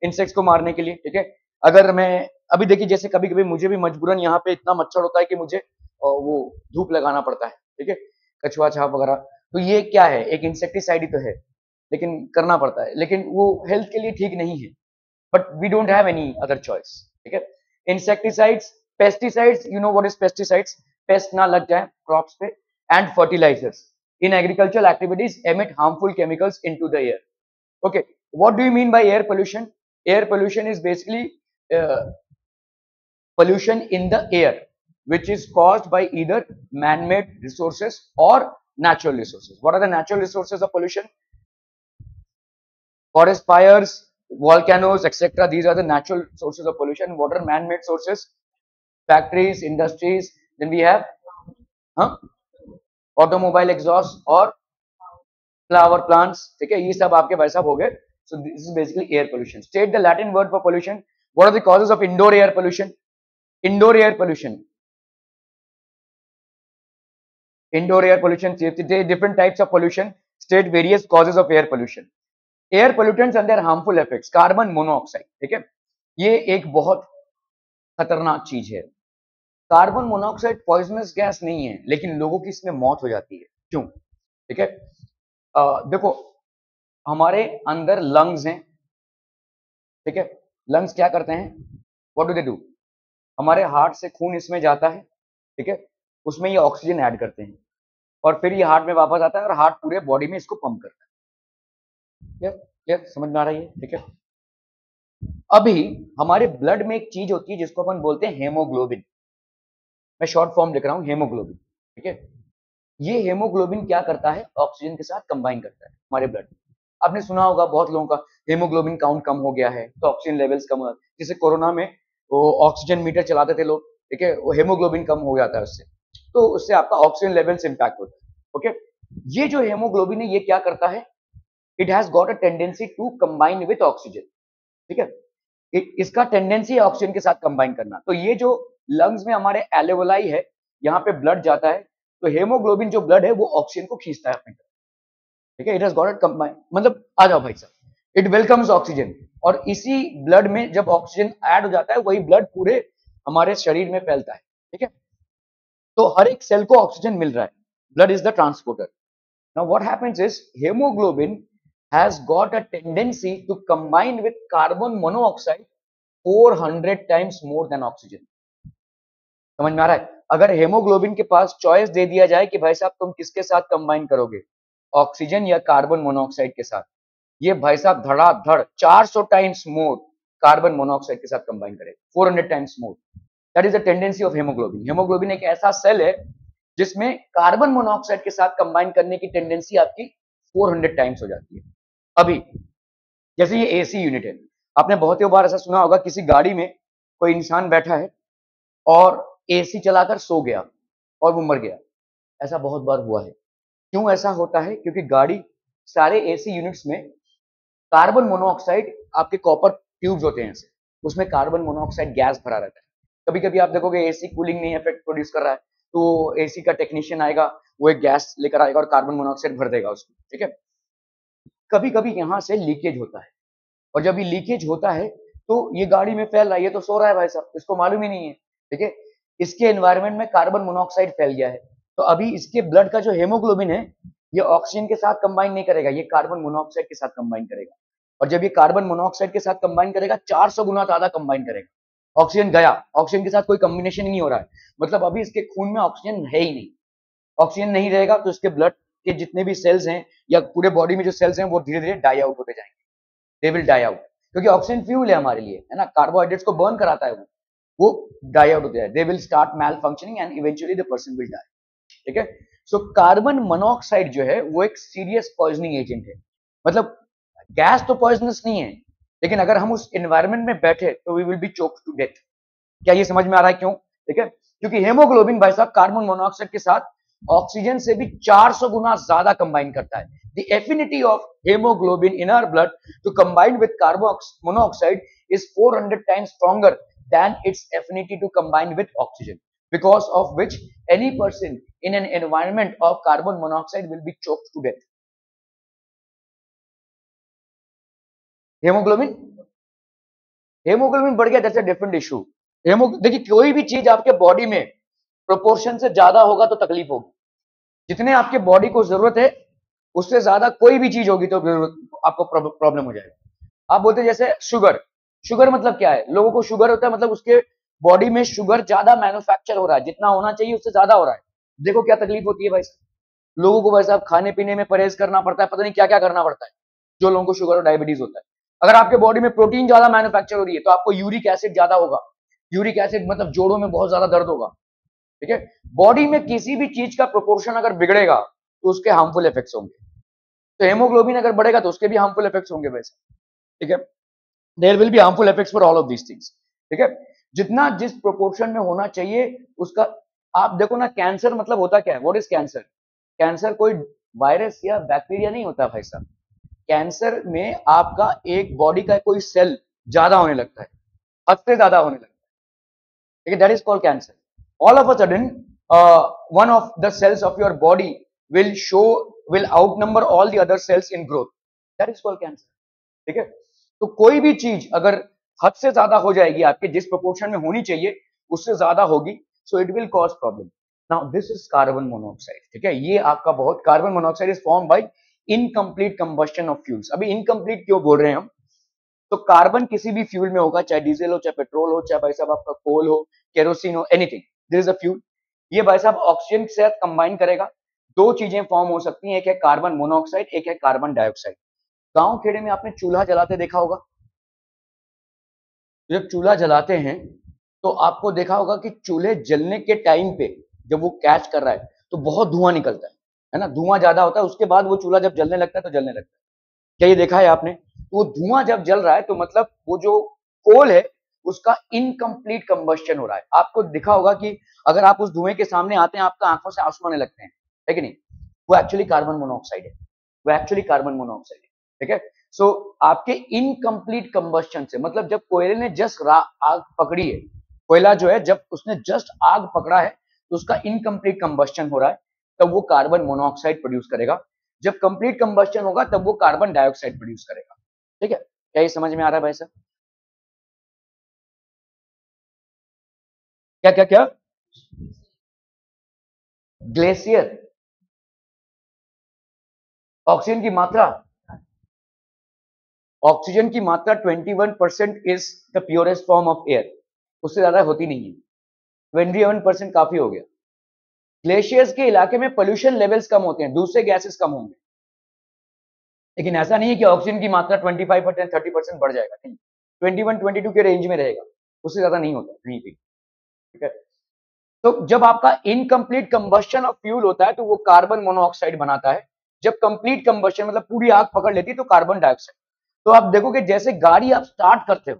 इंसेक्ट्स को मारने के लिए। ठीक है, अगर मैं अभी देखिए, जैसे कभी कभी मुझे भी मजबूरन यहाँ पे इतना मच्छर होता है कि मुझे वो धूप लगाना पड़ता है। ठीक है, कछुआ छाप वगैरह, तो ये क्या है, एक इंसेक्टिसाइड ही तो है, लेकिन करना पड़ता है, लेकिन वो हेल्थ के लिए ठीक नहीं है, but we don't have any other choice. ठीक है, insecticides, pesticides, you know what is pesticides, pest ना लग जाए क्रॉप्स पे, and fertilisers in agricultural activities emit harmful chemicals into the air। Okay, what do you mean by air pollution? Air pollution is basically pollution in the air which is caused by either man-made resources or natural resources। What are the natural resources of pollution? Forest fires, volcanoes, etc. These are the natural sources of pollution. What are man-made sources? Factories, industries, then we have automobile exhaust और flower plants. ठीक है, ये सब आपके भाई साहब हो गए। So this is basically air pollution. State the Latin word for pollution. What are the causes of indoor air pollution? Indoor air pollution, indoor air pollution, different types of pollution, state various causes of air pollution. Air pollutants and their harmful effects. Carbon monoxide, ठीक है, ये एक बहुत खतरनाक चीज है। Carbon monoxide poisonous gas नहीं है, लेकिन लोगों की इसमें मौत हो जाती है। क्यों? ठीक है, देखो, हमारे अंदर लंग्स हैं। ठीक है, लंग्स क्या करते हैं? What do they do? हमारे हार्ट से खून इसमें जाता है। ठीक है, उसमें ये ऑक्सीजन ऐड करते हैं और फिर ये हार्ट में वापस आता है और हार्ट पूरे बॉडी में इसको पंप करता है। क्लियर? समझ में आ रही है? ठीक है, अभी हमारे ब्लड में एक चीज होती है जिसको अपन बोलते हैं हेमोग्लोबिन। मैं शॉर्ट फॉर्म लिख रहा हूं, हेमोग्लोबिन। ठीक है, ये हेमोग्लोबिन क्या करता है? ऑक्सीजन के साथ कंबाइन करता है हमारे ब्लड में। आपने सुना होगा बहुत लोगों का हेमोग्लोबिन काउंट कम हो गया है तो ऑक्सीजन लेवल्स कम हो, जैसे कोरोना में वो ऑक्सीजन मीटर चलाते थे लोग। ठीक है, वो हेमोग्लोबिन कम हो जाता है उससे, तो उससे आपका ऑक्सीजन लेवल्स इंपैक्ट होता है। ओके, ये जो हेमोग्लोबिन है ये क्या करता है? It has got a tendency to combine with oxygen. ठीक है, इसका टेंडेंसी है ऑक्सीजन के साथ कंबाइन करना। तो ये जो लंग्स में हमारे एल्वेओलाई है, यहाँ पे ब्लड जाता है, तो हेमोग्लोबिन जो ब्लड है वो ऑक्सीजन को खींचता है अपनी तरफ। ठीक है, it has got it combine, मतलब आ जाओ भाई साहब, इट वेलकम्स ऑक्सीजन, और इसी ब्लड में जब ऑक्सीजन ऐड हो जाता है वही ब्लड पूरे हमारे शरीर में फैलता है। ठीक है, तो हर एक सेल को ऑक्सीजन मिल रहा है, blood is the transporter. Now what happens is haemoglobin has got a tendency to combine with carbon monoxide 400 times more than oxygen. समझ में आ रहा है? अगर हेमोग्लोबिन के पास चॉइस दे दिया जाए कि भाई साहब तुम किसके साथ कंबाइन करोगे, ऑक्सीजन या कार्बन मोनोऑक्साइड के साथ, ये भाई साहब धड़ाधड़ 400 टाइम्स मोर कार्बन मोनोऑक्साइड के साथ कंबाइन करेगा, 400 times more. That is the tendency of haemoglobin. Haemoglobin एक ऐसा सेल है जिसमें कार्बन मोनोऑक्साइड के साथ कंबाइन करने की टेंडेंसी आपकी 400 टाइम्स हो जाती है। अभी जैसे ये एसी यूनिट है, आपने बहुत ही बार ऐसा सुना होगा, किसी गाड़ी में कोई इंसान बैठा है और एसी चलाकर सो गया और वो मर गया, ऐसा बहुत बार हुआ है। क्यों ऐसा होता है? क्योंकि गाड़ी, सारे एसी यूनिट्स में कार्बन मोनोऑक्साइड, आपके कॉपर ट्यूब्स होते हैं ऐसे, उसमें कार्बन मोनोऑक्साइड गैस भरा रहता है। कभी कभी आप देखोगे एसी कूलिंग नहीं इफेक्ट प्रोड्यूस कर रहा है, तो एसी का टेक्नीशियन आएगा, वो एक गैस लेकर आएगा और कार्बन मोनोऑक्साइड भर देगा उसमें। ठीक है, कभी कभी यहां से लीकेज होता है, और जब ये लीकेज होता है तो ये गाड़ी में फैल रहा है, ये तो सो रहा है भाई साहब, इसको मालूम ही नहीं है। ठीक है, इसके एनवायरनमेंट में कार्बन मोनोऑक्साइड फैल गया है, तो अभी इसके ब्लड का जो हेमोग्लोबिन है, ये ऑक्सीजन के साथ कंबाइन नहीं करेगा, ये कार्बन मोनोऑक्साइड के साथ कंबाइन करेगा। और जब ये कार्बन मोनोऑक्साइड के साथ कंबाइन करेगा, 400 गुना ज्यादा कंबाइन करेगा। ऑक्सीजन गया, ऑक्सीजन के साथ कोई कॉम्बिनेशन ही नहीं हो रहा है, मतलब अभी इसके खून में ऑक्सीजन है ही नहीं। ऑक्सीजन नहीं रहेगा तो इसके ब्लड के जितने भी सेल्स हैं या पूरे बॉडी में जो सेल्स हैं वो धीरे धीरे डाई आउट होते जाएंगे, दे विल डाई आउट, क्योंकि ऑक्सीजन फ्यूल है हमारे लिए, है ना, कार्बोहाइड्रेट्स को बर्न कराता है वो डाई आउट होते हैं, they will start malfunctioning and eventually the person will die. ठीक है, सो कार्बन मोनोऑक्साइड जो है वो एक सीरियस पॉइजनिंग एजेंट है, मतलब गैस तो पॉइजनस नहीं है, लेकिन अगर हम उस एनवायरमेंट में बैठे तो we will be choked to death. क्या ये समझ में आ रहा है क्यों? ठीक है, क्योंकि हेमोग्लोबिन भाई साहब कार्बन मोनोऑक्साइड के साथ ऑक्सीजन से भी 400 गुना ज्यादा कंबाइन करता है। The affinity of haemoglobin in our blood to combine with carbon monoxide is 400 times stronger than its affinity to combine with oxygen, because of which any person in an environment of carbon monoxide will be choked to death. Haemoglobin haemoglobin बढ़ गया, that's a different issue. देखिए, कोई भी चीज आपके body में proportion से ज्यादा होगा तो तकलीफ होगी, जितने आपके बॉडी को जरूरत है उससे ज्यादा कोई भी चीज होगी तो आपको प्रॉब्लम हो जाएगा। आप बोलते हैं जैसे शुगर, शुगर मतलब क्या है? लोगों को शुगर होता है मतलब उसके बॉडी में शुगर ज्यादा मैन्युफैक्चर हो रहा है, जितना होना चाहिए उससे ज्यादा हो रहा है। देखो क्या तकलीफ होती है भाई साहब, लोगों को भाई साहब खाने पीने में परहेज करना पड़ता है, पता नहीं क्या क्या करना पड़ता है, जो लोगों को शुगर और डायबिटीज होता है। अगर आपके बॉडी में प्रोटीन ज्यादा मैन्युफैक्चर हो रही है तो आपको यूरिक एसिड ज्यादा होगा, यूरिक एसिड मतलब जोड़ों में बहुत ज्यादा दर्द होगा। ठीक है, बॉडी में किसी भी चीज का प्रोपोर्शन अगर बिगड़ेगा तो उसके हार्मफुल इफेक्ट्स होंगे, तो हेमोग्लोबिन अगर बढ़ेगा तो उसके भी हार्मफुल इफेक्ट्स होंगे वैसे। ठीक है, there will be harmful effects for all of these things. ठीक है, जितना जिस प्रोपोर्शन में होना चाहिए उसका, आप देखो ना, कैंसर मतलब होता क्या है? What is cancer? कैंसर कोई वायरस या बैक्टीरिया नहीं होता भाई साहब, कैंसर में आपका एक बॉडी का कोई सेल ज्यादा होने लगता है, हद से ज्यादा होने लगता है। ठीक है, that is called cancer. All of a sudden one of the cells of your body will outnumber all the other cells in growth, that is called cancer। ठीक है, तो कोई भी चीज अगर हद से ज्यादा हो जाएगी, आपके जिस प्रोपोर्शन में होनी चाहिए उससे ज्यादा होगी, so it will cause problem. Now this is carbon monoxide. ठीक है, ये आपका बहुत, carbon monoxide is form by incomplete combustion of fuels. अभी इनकम्प्लीट क्यों बोल रहे हैं हम? तो कार्बन किसी भी फ्यूल में होगा, चाहे डीजल हो, चाहे पेट्रोल हो, चाहे भाई साहब आपका कोल हो, केरोसिन हो, anything, there is a fuel. ये भाई साहब ऑक्सीजन के साथ कंबाइन करेगा, दो चीजें फॉर्म हो सकती हैं, एक है कार्बन मोनोऑक्साइड, एक है कार्बन डाइऑक्साइड। गांव खेड़े में आपने चूल्हा जलाते देखा होगा, जब चूल्हा जलाते हैं तो आपको देखा होगा कि चूल्हे जलने के टाइम पे जब वो कैच कर रहा है तो बहुत धुआं निकलता है ना, धुआं ज्यादा होता है, उसके बाद वो चूल्हा जब जलने लगता है तो जलने लगता है। क्या ये देखा है आपने? तो वो धुआं जब जल रहा है तो मतलब वो जो कोल है उसका इनकम्प्लीट कंबस्शन हो रहा है। आपको दिखा होगा कि अगर आप उस धुएं के सामने आते हैं आपका आंखों से आंसू आने लगते हैं, है कि नहीं? वो एक्चुअली कार्बन मोनोऑक्साइड है, वो एक्चुअली कार्बन मोनोऑक्साइड है। ठीक है, सो आपके इनकम्प्लीट कंबस्शन से, मतलब जब कोयले ने जस्ट आग पकड़ी है, कोयला जो है जब उसने जस्ट आग पकड़ा है तो उसका इनकम्प्लीट कंबस्शन हो रहा है, तब वो कार्बन मोनोऑक्साइड प्रोड्यूस करेगा। जब कंप्लीट कंबस्शन होगा तब वो कार्बन डाइऑक्साइड प्रोड्यूस करेगा। ठीक है, क्या ये समझ में आ रहा है भाई साहब? क्या क्या क्या? ग्लेशियर, ऑक्सीजन की मात्रा, ऑक्सीजन की मात्रा 21% is the purest form of air, उससे ज्यादा होती नहीं है। 21% काफी हो गया। ग्लेशियर्स के इलाके में पोल्यूशन लेवल्स कम होते हैं, दूसरे गैसेस कम होंगे, लेकिन ऐसा नहीं है कि ऑक्सीजन की मात्रा 25% 30% बढ़ जाएगा, नहीं, 21-22 के रेंज में रहेगा, उससे ज्यादा नहीं होता कहीं भी। ठीक है, तो जब आपका इनकम्प्लीट कंबस्शन ऑफ फ्यूल होता है तो वो कार्बन मोनोऑक्साइड बनाता है। जब कंप्लीट कंबस्शन मतलब पूरी आग पकड़ लेती है तो कार्बन डाइऑक्साइड। तो आप देखोगे जैसे गाड़ी आप स्टार्ट करते हो,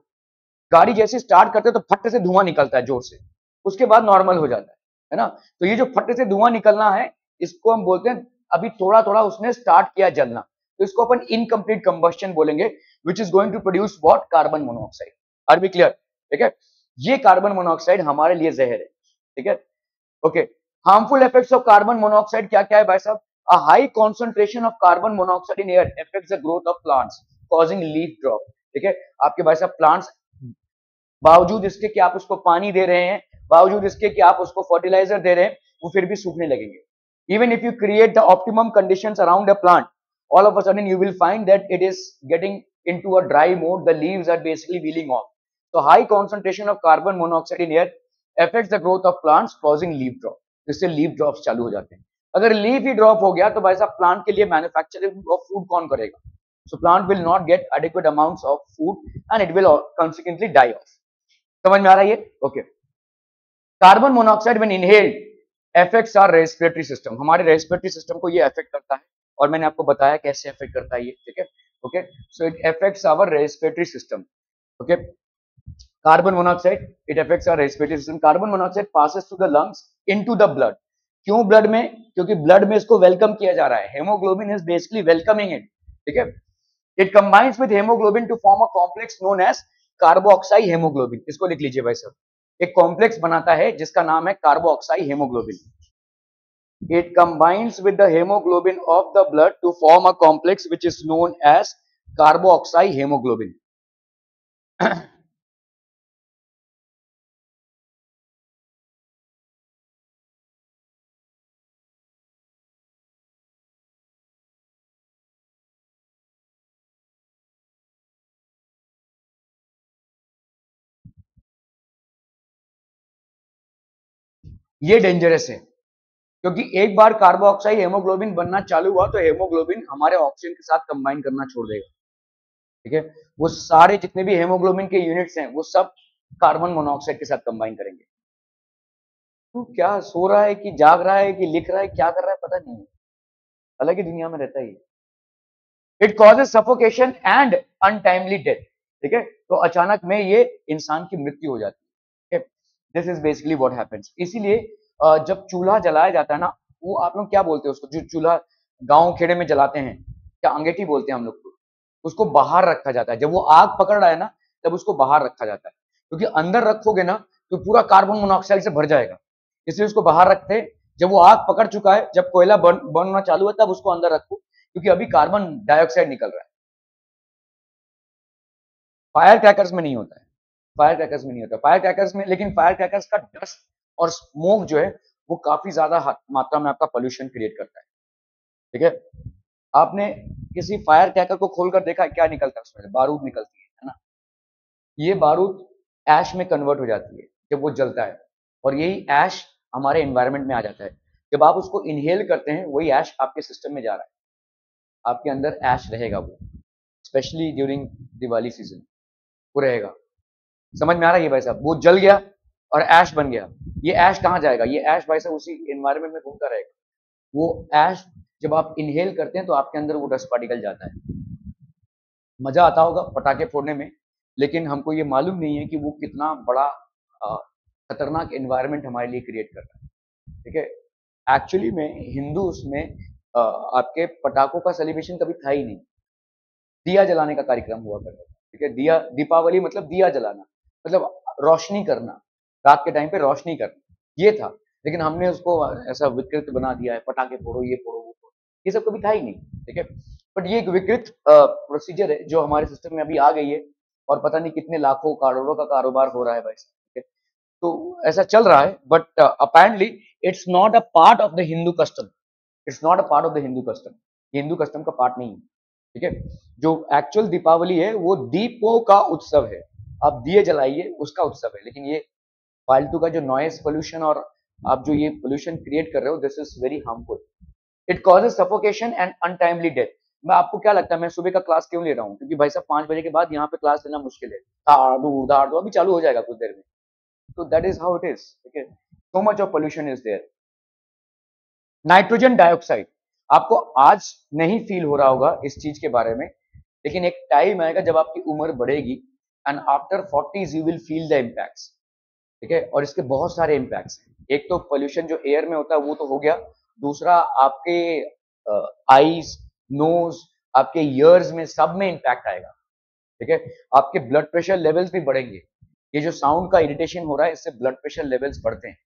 गाड़ी जैसे स्टार्ट करते हो तो फट से धुआं निकलता है जोर से, उसके बाद नॉर्मल हो जाता है ना। तो ये जो फट से धुआं निकलना है, इसको हम बोलते हैं अभी थोड़ा थोड़ा उसने स्टार्ट किया जलना, तो इसको अपन इनकम्प्लीट कंबस्शन बोलेंगे, which is going to produce what, carbon monoxide. Are be clear? ठीक है, ये कार्बन मोनोऑक्साइड हमारे लिए जहर है। ठीक है, okay. Harmful effects of carbon monoxide क्या क्या है भाई साहब? A high concentration of carbon monoxide in air affects the growth of plants causing leaf drop. ठीक है, आपके भाई साहब प्लांट्स बावजूद इसके कि आप उसको पानी दे रहे हैं, बावजूद इसके कि आप उसको फर्टिलाइजर दे रहे हैं, वो फिर भी सूखने लगेंगे। Even if you create the optimum conditions around a plant, all of a sudden you will find that it is getting into a dry mode, the leaves are basically peeling off. So high concentration of carbon monoxide in air affects the growth of plants causing leaf drop, जिससे leaf drops चालू हो जाते हैं। अगर leaf ही drop हो गया तो भाई साहब प्लांट के लिए मैन्युफैक्चरिंग ऑफ फूड कौन करेगा? So plant will not get adequate amounts of food and it will consequently die off. समझ में आ रहा है ये? Okay. Carbon monoxide when inhaled affects our respiratory system, हमारे रेस्पिरेटरी सिस्टम को ये अफेक्ट करता है, और मैंने आपको बताया कैसे अफेक्ट करता है ये। ठीक है, okay, so it affects our respiratory system. Okay, carbon monoxide it affects our respiratory system. Carbon monoxide passes through the lungs into the blood. क्यों ब्लड में? क्योंकि ब्लड में इसको वेलकम किया जा रहा है, haemoglobin is basically welcoming it. ठीक है, it combines with haemoglobin to form a complex known as carboxy haemoglobin. इसको लिख लीजिए भाई साहब, एक कॉम्प्लेक्स बनाता है जिसका नाम है कार्बोऑक्साई haemoglobin. It combines with the hemoglobin of the blood to form a complex which is known as carboxy hemoglobin. ये डेंजरस है, क्योंकि एक बार कार्बोक्साई हेमोग्लोबिन बनना चालू हुआ तो हेमोग्लोबिन हमारे ऑक्सीजन के साथ कंबाइन करना छोड़ देगा। ठीक है, वो सारे जितने भी हेमोग्लोबिन के यूनिट्स हैं वो सब कार्बन मोनोऑक्साइड के साथ कंबाइन करेंगे। तो क्या सो रहा है कि जाग रहा है कि लिख रहा है, क्या कर रहा है पता नहीं है, अलग ही दुनिया में रहता है। It causes suffocation and untimely death. ठीक है, तो अचानक में ये इंसान की मृत्यु हो जाती है। This is basically what happens. इसीलिए जब चूल्हा जलाया जाता है ना, वो आप लोग क्या बोलते हैं उसको, जो चूल्हा गांव खेड़े में जलाते हैं, क्या अंगीठी बोलते हैं हम लोग को, उसको बाहर रखा जाता है। जब वो आग पकड़ रहा है ना तब उसको बाहर रखा जाता है, क्योंकि अंदर रखोगे ना तो पूरा कार्बन मोनोऑक्साइड से भर जाएगा, इसलिए उसको बाहर रखते हैं। जब वो आग पकड़ चुका है, जब कोयला बनना चालू है तब उसको अंदर रखो, क्योंकि अभी कार्बन डाइऑक्साइड निकल रहा है। फायर क्रैकर्स में नहीं होता है, फायर क्रैकर्स में नहीं होता, फायर क्रैकर्स में, लेकिन फायर क्रैकर्स का डस्ट और स्मोक जो है वो काफी ज्यादा मात्रा में आपका पोल्यूशन क्रिएट करता है। ठीक है, आपने किसी फायर क्रैकर को खोलकर देखा क्या निकलता है उसमें से? बारूद निकलती है ना। ये बारूद ऐश में कन्वर्ट हो जाती है जब वो जलता है, और यही ऐश हमारे एनवायरनमेंट में आ जाता है। जब आप उसको इनहेल करते हैं वही ऐश आपके सिस्टम में जा रहा है, आपके अंदर ऐश रहेगा वो, स्पेशली ड्यूरिंग दिवाली सीजन वो रहेगा। समझ में आ रहा है ये भाई साहब? वो जल गया और ऐश बन गया, ये ऐश कहाँ जाएगा? ये ऐश भाई साहब उसी एनवायरनमेंट में घूमता रहेगा। वो ऐश जब आप इनहेल करते हैं तो आपके अंदर वो डस्ट पार्टिकल जाता है। मजा आता होगा पटाखे फोड़ने में, लेकिन हमको ये मालूम नहीं है कि वो कितना बड़ा खतरनाक एनवायरनमेंट हमारे लिए क्रिएट कर रहा है। ठीक है, एक्चुअली में हिंदू उसमें आपके पटाखों का सेलिब्रेशन कभी था ही नहीं, दिया जलाने का कार्यक्रम हुआ करता था। ठीक है, दिया, दीपावली मतलब दिया जलाना, मतलब रोशनी करना, रात के टाइम पे रोशनी करना, ये था। लेकिन हमने उसको ऐसा विकृत बना दिया है, पटाखे फोड़ो, ये फोड़ो, वो फोड़ो। ये सब कभी था ही नहीं, ठीक है। बट ये एक विकृत प्रोसीजर है जो हमारे सिस्टम में अभी आ गई है, और पता नहीं कितने लाखों करोड़ों का कारोबार हो रहा है भाई, ठीक है। तो ऐसा चल रहा है, but apparently it's not a part of the Hindu custom, it's not a part of the Hindu custom, ये हिंदू कस्टम का पार्ट नहीं है, ठीक है। जो एक्चुअल दीपावली है वो दीपों का उत्सव है, आप दिए जलाइए उसका उत्सव है, लेकिन ये फालतू का जो नॉइस पोल्यूशन और आप जो ये पोल्यूशन क्रिएट कर रहे हो, this is very harmful. It causes suffocation and untimely death. मैं आपको क्या लगता है मैं सुबह का क्लास क्यों ले रहा हूँ? क्योंकि भाई साहब 5 बजे के बाद यहाँ पे क्लास लेना मुश्किल है, धाड़ दो अभी चालू हो जाएगा कुछ देर में। तो that is how it is, ठीक है। So much of pollution is there. Nitrogen dioxide, आपको आज नहीं फील हो रहा होगा इस चीज के बारे में, लेकिन एक टाइम आएगा जब आपकी उम्र बढ़ेगी and after 40s you will feel the impacts, ठीक है। और इसके बहुत सारे इम्पैक्ट्स हैं। एक तो पोल्यूशन जो एयर में होता है वो तो हो गया, दूसरा आपके आईज, नोज, आपके ईयर्स में सब में इम्पैक्ट आएगा, ठीक है। आपके ब्लड प्रेशर लेवल्स भी बढ़ेंगे। ये जो साउंड का इरिटेशन हो रहा है इससे ब्लड प्रेशर लेवल्स बढ़ते हैं।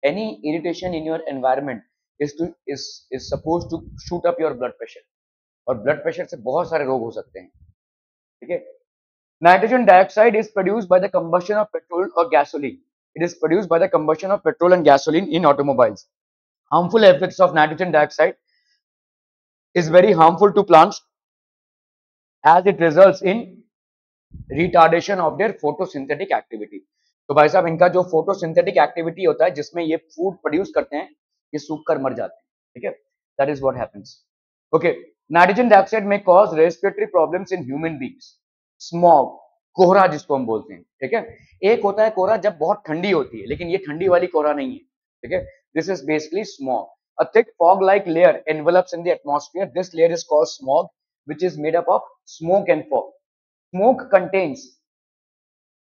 Any irritation in your environment is suppose to shoot up your blood pressure, और ब्लड प्रेशर से बहुत सारे रोग हो सकते हैं, ठीक है। Nitrogen dioxide is produced by the combustion of petrol और gasoline. It is produced by the combustion of petrol and gasoline in automobiles. Harmful effects of nitrogen dioxide is very harmful to plants as it results in retardation of their photosynthetic activity. तो भाई साहब इनका जो photosynthetic activity होता है जिसमें ये food produce करते हैं, ये सूख कर मर जाते हैं, ठीक है। That is what happens. Okay, nitrogen dioxide में cause respiratory problems in human beings. Smog, कोहरा जिसको हम बोलते हैं, ठीक है। एक होता है कोहरा जब बहुत ठंडी होती है, लेकिन ये ठंडी वाली कोहरा नहीं है, ठीक है। This is basically smog. A thick fog-like layer envelops in the atmosphere. This layer is called smog, which is made up of smoke and fog. Smoke contains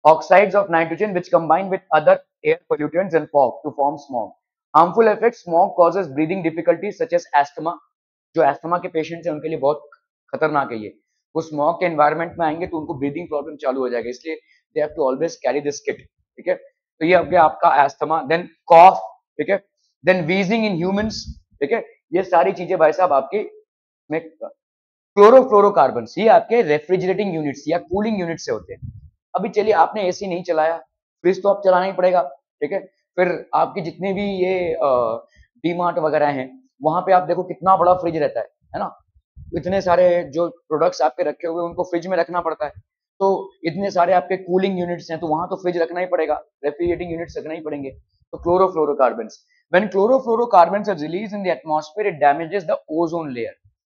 oxides of nitrogen which combine with other air pollutants and fog to form smog. Harmful effects: smog causes breathing difficulties such as asthma. जो asthma के patients हैं उनके लिए बहुत खतरनाक है ये। वो स्मॉग के एनवायरनमेंट में आएंगे तो उनको ब्रीदिंग प्रॉब्लम चालू हो जाएगा, इसलिए they have to always carry this kit, ठीक है। तो ये हो गया आपका एस्थमा। देन कॉफ, ठीक है। देन वीजिंग इन ह्यूमंस, ठीक है। ये सारी चीजें भाई साहब आपकी में क्लोरोफ्लोरोकार्बन, ये आपके रेफ्रिजरेटिंग यूनिट्स या कूलिंग यूनिट से होते हैं। अभी चलिए आपने एसी नहीं चलाया, फ्रिज तो आप चलाना ही पड़ेगा, ठीक है। फिर आपके जितने भी ये डी मार्ट वगैरह हैं वहां पे आप देखो कितना बड़ा फ्रिज रहता है ना। इतने सारे जो प्रोडक्ट्स आपके रखे हुए उनको फ्रिज में रखना पड़ता है, तो इतने सारे आपके कूलिंग यूनिट्स हैं तो वहां तो फ्रिज रखना ही पड़ेगा, रेफ्रिजरेटिंग यूनिट्स रखना ही पड़ेंगे। तो chlorofluorocarbons, when chlorofluorocarbons are released in the atmosphere it damages the ozone layer.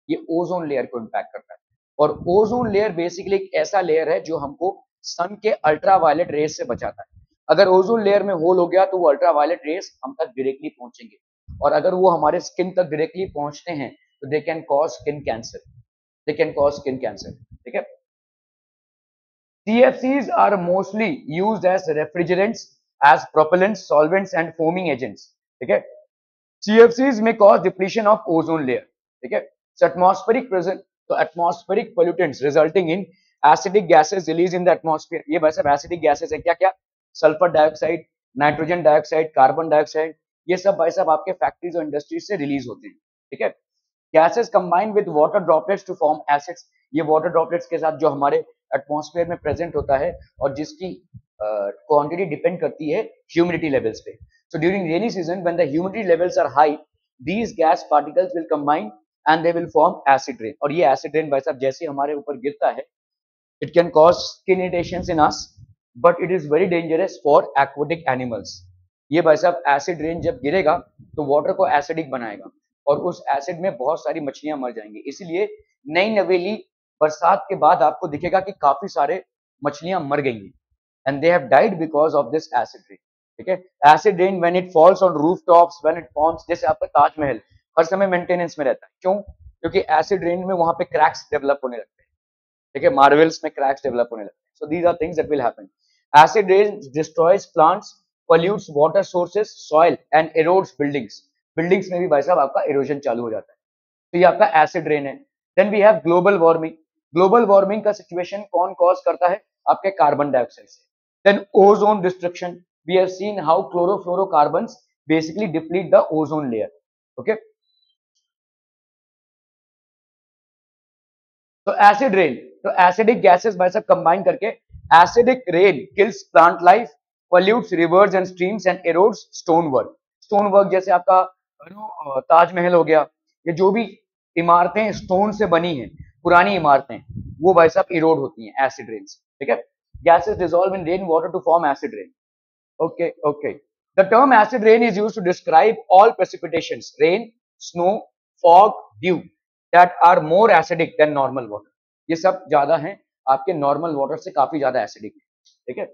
ये ओजोन लेयर को इंपैक्ट करता है, और ओजोन लेयर बेसिकली एक ऐसा लेयर है जो हमको सन के अल्ट्रावायलेट रेस से बचाता है। अगर ओजोन लेयर में होल हो गया तो वो अल्ट्रावायलेट रेस हम तक डायरेक्टली पहुंचेंगे, और अगर वो हमारे स्किन तक डायरेक्टली पहुंचते हैं तो दे can cause skin cancer, they can cause skin cancer, ठीक है। CFCs are mostly used as refrigerants, as propellants, solvents and foaming agents, ठीक है। CFCs may cause depletion of ozone layer, ठीक है। So atmospheric present, तो atmospheric pollutants resulting in acidic gases released in the atmosphere। ये भाई साहब acidic gases है क्या क्या? Sulphur dioxide, nitrogen dioxide, carbon dioxide, ये सब भाई साहब आपके फैक्ट्रीज और इंडस्ट्रीज से रिलीज होते हैं, ठीक है। Gases combine with water droplets to form acids. ये वाटर ड्रॉपलेट्स के साथ जो हमारे एटमॉस्फेयर में प्रेजेंट होता है और जिसकी क्वांटिटी डिपेंड करती है ह्यूमिडिटी लेवल्स पे। So during rainy season, when the humidity levels are high, these gas particles will combine and they will form acid rain. और ये acid rain भाई साहब जैसे हमारे ऊपर गिरता है, it can cause skin irritations in us, but it is very dangerous for aquatic animals. ये भाई साहब acid rain जब गिरेगा तो water को acidic बनाएगा, और उस acid में बहुत सारी मछलियां मर जाएंगी। इसीलिए नई नवेली बरसात के बाद आपको दिखेगा कि काफी सारे मछलियां मर गई हैं, and they have died because of this acid rain, ठीक है। Acid rain when it falls on rooftops, when it forms, जैसे आपका ताजमहल हर समय मेंटेनेंस में रहता है, क्यों? क्योंकि एसिड रेन में वहां पे क्रैक्स डेवलप होने लगते हैं, ठीक है। मार्बल्स में क्रैक्स डेवलप होने लगते हैं। So these are things that will happen. Acid rain destroys plants, pollutes water sources, soil and erodes buildings. Buildings में भी भाई साहब आपका इरोजन चालू हो जाता है। तो ये आपका एसिड रेन है। Then we have global warming. Global warming का सिचुएशन कौन कॉज करता है? आपके कार्बन डाइऑक्साइड से। Then ozone destruction. We have seen how chlorofluorocarbons basically deplete the ozone layer. Okay. तो एसिड रेन, तो एसिडिक गैसेस भाई साहब कंबाइन करके acidic rain kills plant life, pollutes rivers and streams and erodes stonework. Stonework जैसे आपका ताजमहल हो गया, ये जो भी इमारतें स्टोन से बनी हैं, पुरानी इमारतें, वो भाई साहब इरोड होती हैं एसिड रेन से, ठीक है। Gases dissolve in rain water to form acid rain. Okay, okay. The term acid rain is used to describe all precipitations, rain, snow, fog, dew that are more acidic than normal water. ये सब ज्यादा हैं आपके normal water से काफी ज्यादा acidic है, ठीक है।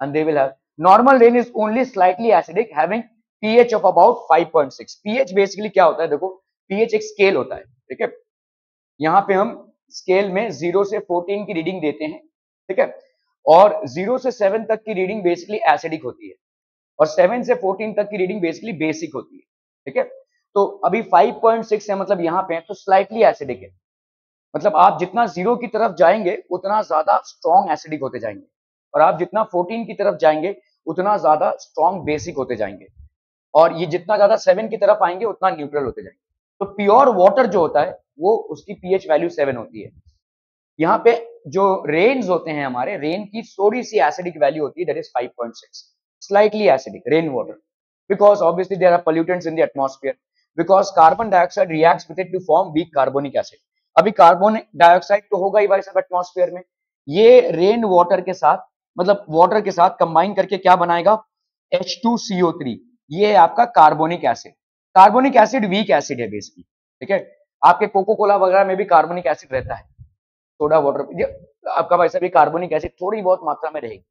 And they will have normal rain is only slightly acidic, having pH of about 5.6. pH basically क्या होता है, देखो pH एक स्केल होता है, ठीक है। यहाँ पे हम स्केल में 0 से 14 की रीडिंग देते हैं, ठीक है, और 0 से 7 तक की रीडिंग बेसिकली एसिडिक होती है और 7 से 14 तक की रीडिंग बेसिकली बेसिक होती है, ठीक है। तो अभी 5.6 है, मतलब यहाँ पे है तो स्लाइटली एसिडिक है, मतलब आप जितना 0 की तरफ जाएंगे उतना ज्यादा स्ट्रॉन्ग एसिडिक होते जाएंगे और आप जितना 14 की तरफ जाएंगे उतना ज्यादा स्ट्रॉन्ग बेसिक होते जाएंगे और ये जितना ज्यादा 7 की तरफ आएंगे उतना न्यूट्रल होते जाएंगे। तो प्योर वाटर जो होता है वो उसकी पीएच वैल्यू 7 होती है। यहाँ पे जो रेन्स होते हैं हमारे, रेन की थोड़ी सी एसिडिक वैल्यू होती है, that is 5.6, slightly acidic rain water, because obviously there are pollutants in the atmosphere, because carbon dioxide reacts with it to form weak carbonic acid. अभी कार्बन डाइऑक्साइड तो होगा ही भाई साहब एटमॉस्फेयर में, ये रेन वाटर के साथ मतलब वाटर के साथ कंबाइन करके क्या बनाएगा, H2CO3, ये है आपका carbonic acid. Carbonic acid weak acid है बेसिकली, ठीक है। आपके कोको कोला वगैरह में भी कार्बोनिक एसिड रहता है, सोडा वाटर आपका वैसे भी कार्बोनिक एसिड थोड़ी बहुत मात्रा में रहेगी।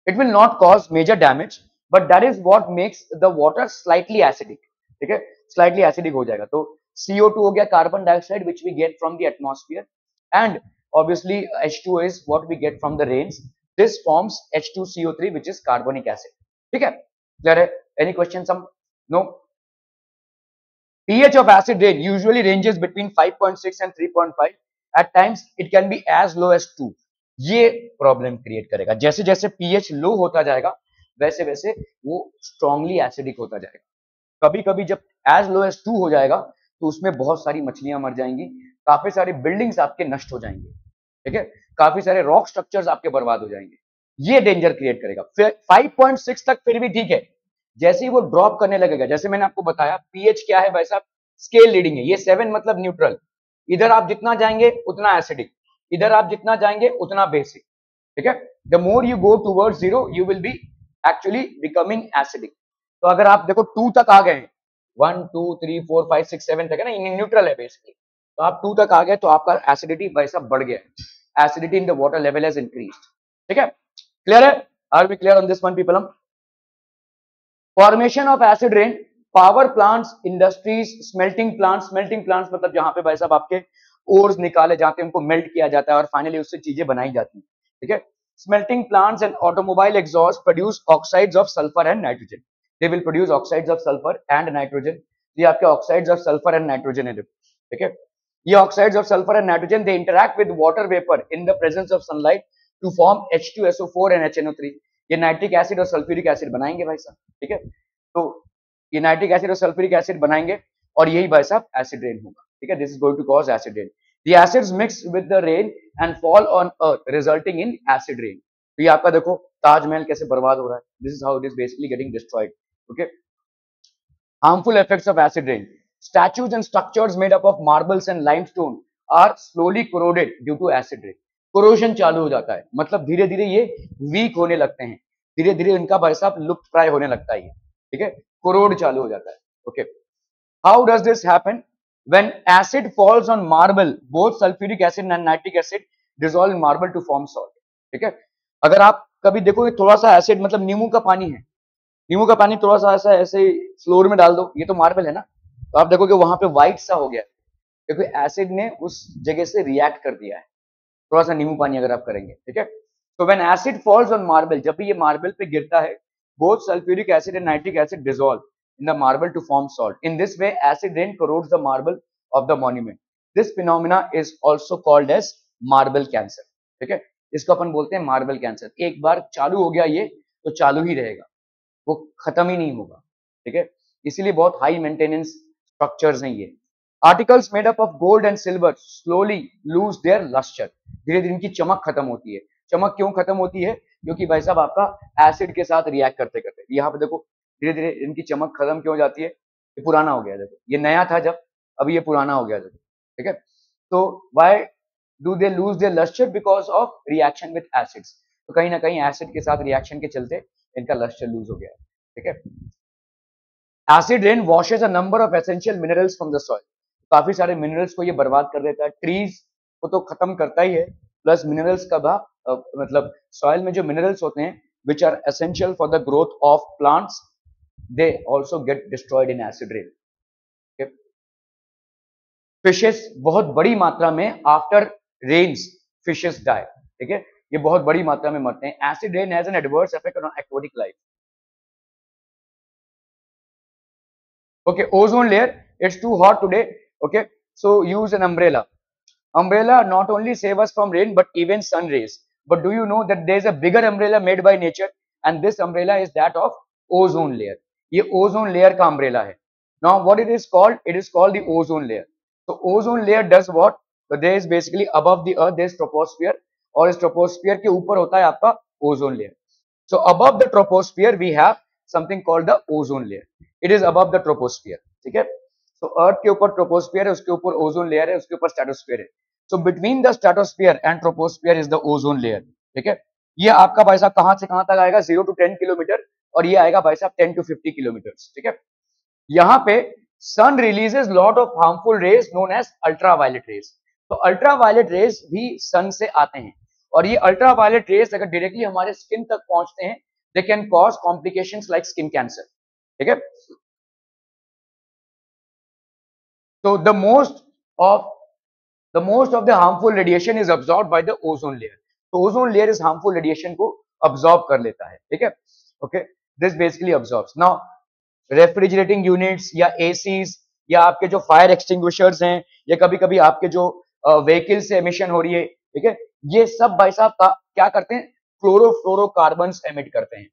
It will not cause major damage but that is what makes the water slightly acidic, ठीक है, स्लाइटली एसिडिक हो जाएगा। तो CO2 हो गया carbon dioxide which we get from the atmosphere and obviously H2 is what we get from the rains. This forms H2CO3 which is carbonic acid, ठीक है, clear है? Any question? Some no? pH of acid rain usually ranges between 5.6 and 3.5. At times it can be as low as 2. ये problem create करेगा, जैसे जैसे pH लो होता जाएगा वैसे वैसे वो स्ट्रांगली एसिडिक होता जाएगा। कभी कभी जब एज लो एज 2 हो जाएगा तो उसमें बहुत सारी मछलियां मर जाएंगी, काफी सारी बिल्डिंग्स आपके नष्ट हो जाएंगे, ठीक है, काफी सारे रॉक स्ट्रक्चर्स आपके बर्बाद हो जाएंगे, ये डेंजर क्रिएट करेगा। 5.6 तक फिर भी ठीक है, जैसे ही वो ड्रॉप करने लगेगा, जैसे मैंने आपको बताया पीएच क्या है भाई साहब, स्केल रीडिंग है, ये 7 मतलब न्यूट्रल, इधर आप जितना जाएंगे उतना एसिडिक, इधर आप जितना जाएंगे उतना बेसिक, ठीक है। The more you go towards 0 you will be actually becoming acidic. तो अगर आप देखो 2 तक आ गए, 1 2 3 4 5 6 7 तक है ना, न्यूट्रल है बेसिकली, तो आप 2 तक आ गए तो आपका एसिडिटी वैसा बढ़ गया, acidity in the water level has increased, ठीक है, क्लियर है? Are we clear on this one people? Formation of acid rain, power plants, industries, smelting plants मतलब जहां पे भाई साहब आपके ओर्स निकाले जाते हैं, उनको मेल्ट किया जाता है और फाइनली उससे चीजें बनाई जाती हैं, ठीक है। Smelting plants and automobile exhaust produce oxides of sulphur and nitrogen, they will produce oxides of sulphur and nitrogen, ये आपके oxides of sulphur and nitrogen है, ठीक है। ये oxides of sulphur and nitrogen they interact with water vapour in the presence of sunlight to form H2SO4 and HNO3, ये nitric acid और sulphuric acid बनाएंगे भाई साहब, ठीक है। तो ये नाइट्रिक एसिड और सल्फ्यूरिक एसिड बनाएंगे और यही भाई साहब एसिड रेन होगा, ठीक है। This is going to cause acid rain. The acids mix with the rain and fall on earth, resulting in acid rain. तो ये आपका देखो ताजमहल कैसे बर्बाद हो रहा है, this is how it is basically getting destroyed, okay. Harmful effects of acid rain, statues and structures made up of marbles and limestone are slowly corroded due to acid rain. Corrosion चालू हो जाता है, मतलब धीरे धीरे ये week होने लगते हैं, धीरे धीरे इनका भाई साहब लुप्त प्राय होने लगता है, ठीक है, कोरोड चालू हो जाता है, okay. How does this happen? When acid falls on marble, both sulfuric acid and nitric acid dissolve in marble to form salt, ठीक है। अगर आप कभी देखो थोड़ा सा एसिड मतलब नींबू का पानी है, नींबू का पानी थोड़ा सा ऐसा ऐसे फ्लोर में डाल दो, ये तो मार्बल है ना, तो आप देखोगे वहां पे व्हाइट सा हो गया क्योंकि एसिड ने उस जगह से रिएक्ट कर दिया है, थोड़ा सा नींबू पानी अगर आप करेंगे, ठीक है। तो when acid falls on marble, जब भी ये मार्बल पे गिरता है, both sulphuric acid and nitric acid dissolve in the marble to form salt. In this way, acid rain corrodes the marble of the monument. This phenomena is also called as marble cancer. ठीक है, इसको अपन बोलते हैं marble cancer. एक बार चालू हो गया ये तो चालू ही रहेगा, वो खत्म ही नहीं होगा, ठीक है। इसीलिए बहुत हाई मेंटेनेंस स्ट्रक्चर्स हैं ये। Articles made up of gold and silver slowly lose their lustre, धीरे धीरे इनकी चमक खत्म होती है। चमक क्यों खत्म होती है? क्योंकि भाई साहब आपका एसिड के साथ रिएक्ट करते करते, यहाँ पे देखो धीरे धीरे इनकी चमक खत्म क्यों हो जाती है? ये पुराना हो गया, देखो ये नया था जब, अभी ये पुराना हो गया, देखो ठीक है। तो why do they lose their lustre? Because of reaction with acids. तो कहीं ना कहीं एसिड के साथ रिएक्शन के चलते इनका लस्टर लूज हो गया, ठीक है। Acid rain washes a number of essential minerals from the soil, काफी सारे मिनरल्स को ये बर्बाद कर देता है, ट्रीज को तो खत्म करता ही है, प्लस मिनरल्स का मतलब सॉइल में जो मिनरल्स होते हैं which are essential for the growth of plants, they also get destroyed in acid rain. Fishes बहुत बड़ी मात्रा में आफ्टर रेन्स फिशेस डाई, ठीक है, ये बहुत बड़ी मात्रा में मरते हैं। Acid rain has an adverse effect on aquatic life. Okay, ozone layer, it's too hot today. Okay, so use an umbrella. Umbrella not only save us from rain but even sun rays. But do you know that there is a bigger umbrella made by nature, and this umbrella is that of ozone layer. ये ozone layer का umbrella है. Now what it is called? It is called the ozone layer. So ozone layer does what? So there is basically above the earth there is troposphere, और इस troposphere के ऊपर होता है आपका ozone layer. So above the troposphere we have something called the ozone layer. It is above the troposphere, ठीक है। तो अर्थ के ऊपर ट्रोपोस्फियर है, उसके ऊपर ओजोन लेयर है, उसके ऊपर स्ट्रेटोस्फियर है। So between the stratosphere and troposphere is the ozone layer, ठीक है। ये आपका भाई साहब कहां से कहां तक आएगा? 0 to 10 किलोमीटर, और ये आएगा भाई साहब 10 to 50 किलोमीटर, ठीक है। यहाँ पे sun releases lot of harmful rays known as ultraviolet rays. तो अल्ट्रावायलेट रेज भी सन से आते हैं, और ये अल्ट्रावायलेट रेज अगर डायरेक्टली हमारे स्किन तक पहुंचते हैं, they can cause complications like skin cancer, ठीक है। So the most of the harmful radiation is absorbed by the ozone layer. तो ozone layer is harmful radiation को absorb कर लेता है, ठीक है। Okay, this basically absorbs. Now refrigerating units या एसीज या आपके जो फायर एक्सटिंग्विशर्स हैं, या कभी कभी आपके जो व्हीकल से एमिशन हो रही है, ठीक है, ये सब भाई साहब क्या करते हैं? क्लोरोफ्लोरोकार्बन्स एमिट करते हैं,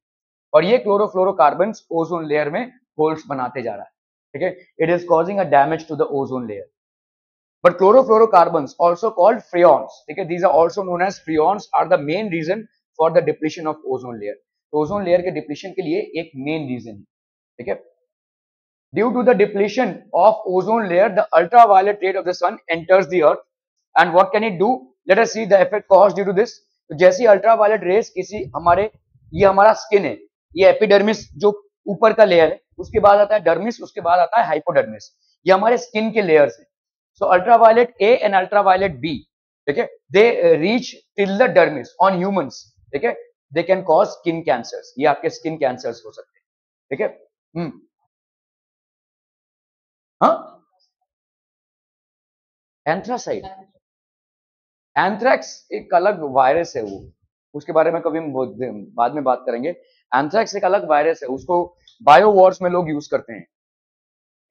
और ये क्लोरोफ्लोरोकार्बन्स ओजोन लेयर में होल्स बनाते जा रहा है, ठीक है। It is causing a damage to the ozone layer. But chlorofluorocarbons also called freons, ठीक है, these are also known as freons, are the main reason for the depletion of ozone layer. Ozone layer के depletion के लिए एक main reason है, ठीक है। Due to the depletion of ozone layer, the ultraviolet ray of the sun enters the earth, and what can it do? Let us see the effect caused due to this. तो जैसी ultraviolet rays किसी हमारे, ये हमारा skin है, ये epidermis जो ऊपर का लेयर है, उसके बाद आता है डर्मिस, उसके बाद आता है हाइपोडर्मिस, ये हमारे स्किन के लेयर्स हैं। So ultraviolet A and ultraviolet B, ठीक है, they reach till the dermis on humans, ठीक है, they can cause skin cancers, ये आपके स्किन कैंसर्स हो सकते हैं, ठीक है। हाँ, एंथ्रासाइड, एंथ्रैक्स एक अलग वायरस है, वो उसके बारे में कभी हम बाद में बात करेंगे। एंथ्रैक्स एक अलग वायरस है, उसको बायो वॉर्स में लोग यूज करते हैं।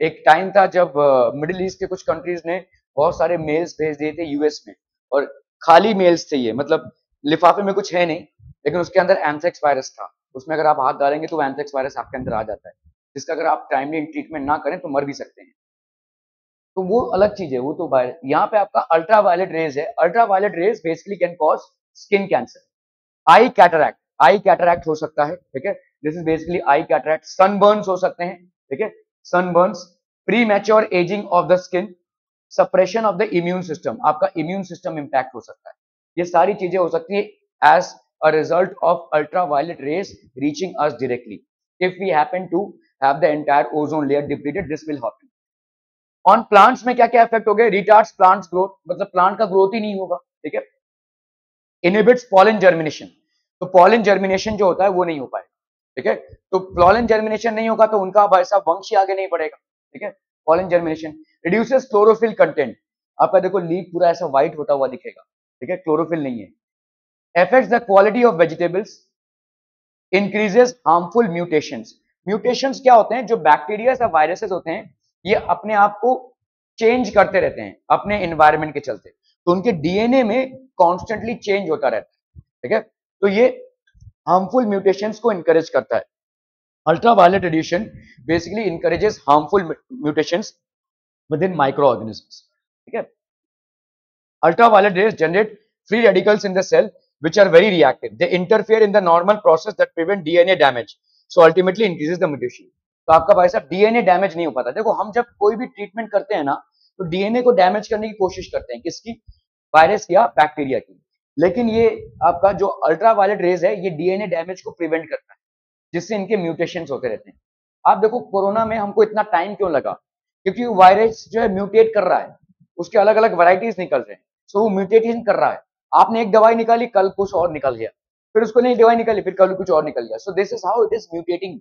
एक टाइम था जब मिडिल ईस्ट के कुछ कंट्रीज ने बहुत सारे मेल्स भेज दिए थे यूएस में, और खाली मेल्स थे ये, मतलब लिफाफे में कुछ है नहीं, लेकिन उसके अंदर एंथ्रैक्स वायरस था। उसमें अगर आप हाथ डालेंगे तो एंथ्रैक्स वायरस आपके अंदर आ जाता है, जिसका अगर आप टाइमली ट्रीटमेंट ना करें तो मर भी सकते हैं। तो वो अलग चीज है, वो तो यहाँ पे आपका अल्ट्रावायलेट रेज है। Ultraviolet rays basically can cause skin cancer, eye cataract, eye cataract हो सकता है, ठीक है, this is basically eye cataract. Sunburns हो सकते हैं, ठीक है, sunburns, premature ageing of the skin, suppression of the immune system, आपका इम्यून सिस्टम इंपैक्ट हो सकता है। ये सारी चीजें हो सकती है as a result of ultraviolet rays reaching us directly. If we happen to have the entire ozone layer depleted, this will happen. On plants में क्या क्या इफेक्ट हो गए? रिटार्ड्स प्लांट्स ग्रोथ, मतलब प्लांट का ग्रोथ ही नहीं होगा, ठीक है। इनहिबिट्स पॉलन जर्मिनेशन, तो पॉलन जर्मिनेशन जो होता है वो नहीं हो पाएगा, ठीक है। तो पॉलन जर्मिनेशन नहीं होगा तो उनका भाई साहब वंश ही आगे नहीं बढ़ेगा, ठीक है। Pollen germination reduces chlorophyll content, आपका देखो लीफ पूरा ऐसा व्हाइट होता हुआ दिखेगा, ठीक है, क्लोरोफिल नहीं है। Affects the quality of vegetables, increases harmful mutations. Mutations क्या होते हैं? जो बैक्टीरिया या वायरसेस होते हैं, ये अपने आप को चेंज करते रहते हैं अपने एनवायरनमेंट के चलते, तो उनके डीएनए में कॉन्स्टेंटली चेंज होता रहता है, ठीक है। तो ये हार्मफुल म्यूटेशंस को इंकरेज करता है। Ultraviolet radiation basically encourages harmful mutations within microorganisms. ठीक है, ultraviolet rays generate free radicals in the cell which are very reactive. They interfere in the normal process that prevent DNA damage, so ultimately increases the mutation. तो आपका भाई साहब DNA damage नहीं हो पाता. देखो हम जब कोई भी ट्रीटमेंट करते हैं ना, तो डीएनए को डैमेज करने की कोशिश करते हैं, किसकी? वायरस या बैक्टीरिया की. लेकिन ये आपका जो अल्ट्रावायलेट रेज है, ये डीएनए डैमेज को प्रिवेंट करता है, जिससे इनके म्यूटेशंस होते रहते हैं. आप देखो कोरोना में हमको इतना टाइम क्यों लगा? क्योंकि वायरस जो है म्यूटेट कर रहा है, उसके अलग अलग वैरायटीज निकल रहे हैं, सो वो म्यूटेशन कर रहा है. आपने एक दवाई निकाली, कल कुछ और निकल गया, फिर उसको नई दवाई निकाली, फिर कल कुछ और निकल गया. सो this is how it is mutating.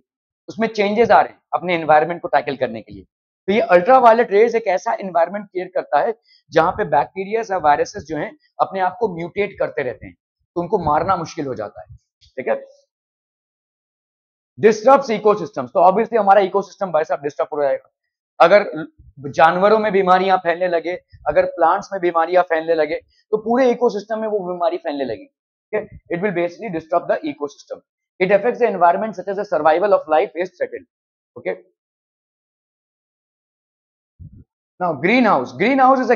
उसमें चेंजेस आ रहे हैं अपने एनवायरनमेंट को टैकल करने के लिए. तो ये अल्ट्रावायलेट रेज एक ऐसा एनवायरनमेंट क्रिएट करता है जहां पे बैक्टीरिया या वायरसेस जो हैं अपने आप को म्यूटेट करते रहते हैं, तो उनको मारना मुश्किल हो जाता है. ठीक है, डिस्टर्ब्स इकोसिस्टम्स. तो ऑब्वियसली हमारा इकोसिस्टम भाई साहब डिस्टर्ब हो जाएगा. अगर जानवरों में बीमारियां फैलने लगे, अगर प्लांट्स में बीमारियां फैलने लगे, तो पूरे इकोसिस्टम में वो बीमारी फैलने लगी. ठीक है, it will basically disturb the ecosystem. It affects the environment such as the survival of life is threatened. Okay, now green house. Green house is a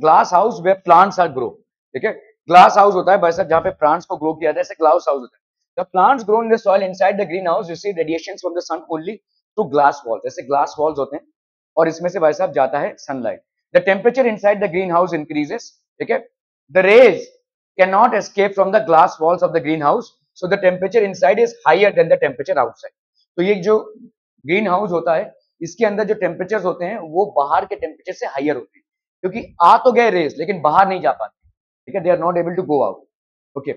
glass house where plants are grow. ठीक है, glass house होता है भाई साहब जहां पे plants को grow किया जाता है, ऐसे ग्लास हाउस होता है. The plants grow in the soil inside the greenhouse receive radiations from the sun only through glass walls. जैसे glass walls होते हैं और इसमें से भाई साहब जाता है sunlight. The temperature inside the greenhouse increases. ठीक है, the rays cannot escape from the glass walls of the greenhouse, so the temperature inside is higher than the temperature outside. तो ये जो ग्रीन हाउस होता है, इसके अंदर जो टेम्परेचर होते हैं वो बाहर के टेम्परेचर से हाइयर होते हैं, क्योंकि आ तो गए रेस लेकिन बाहर नहीं जा पाते. ठीक है, they are not able to go out. Okay,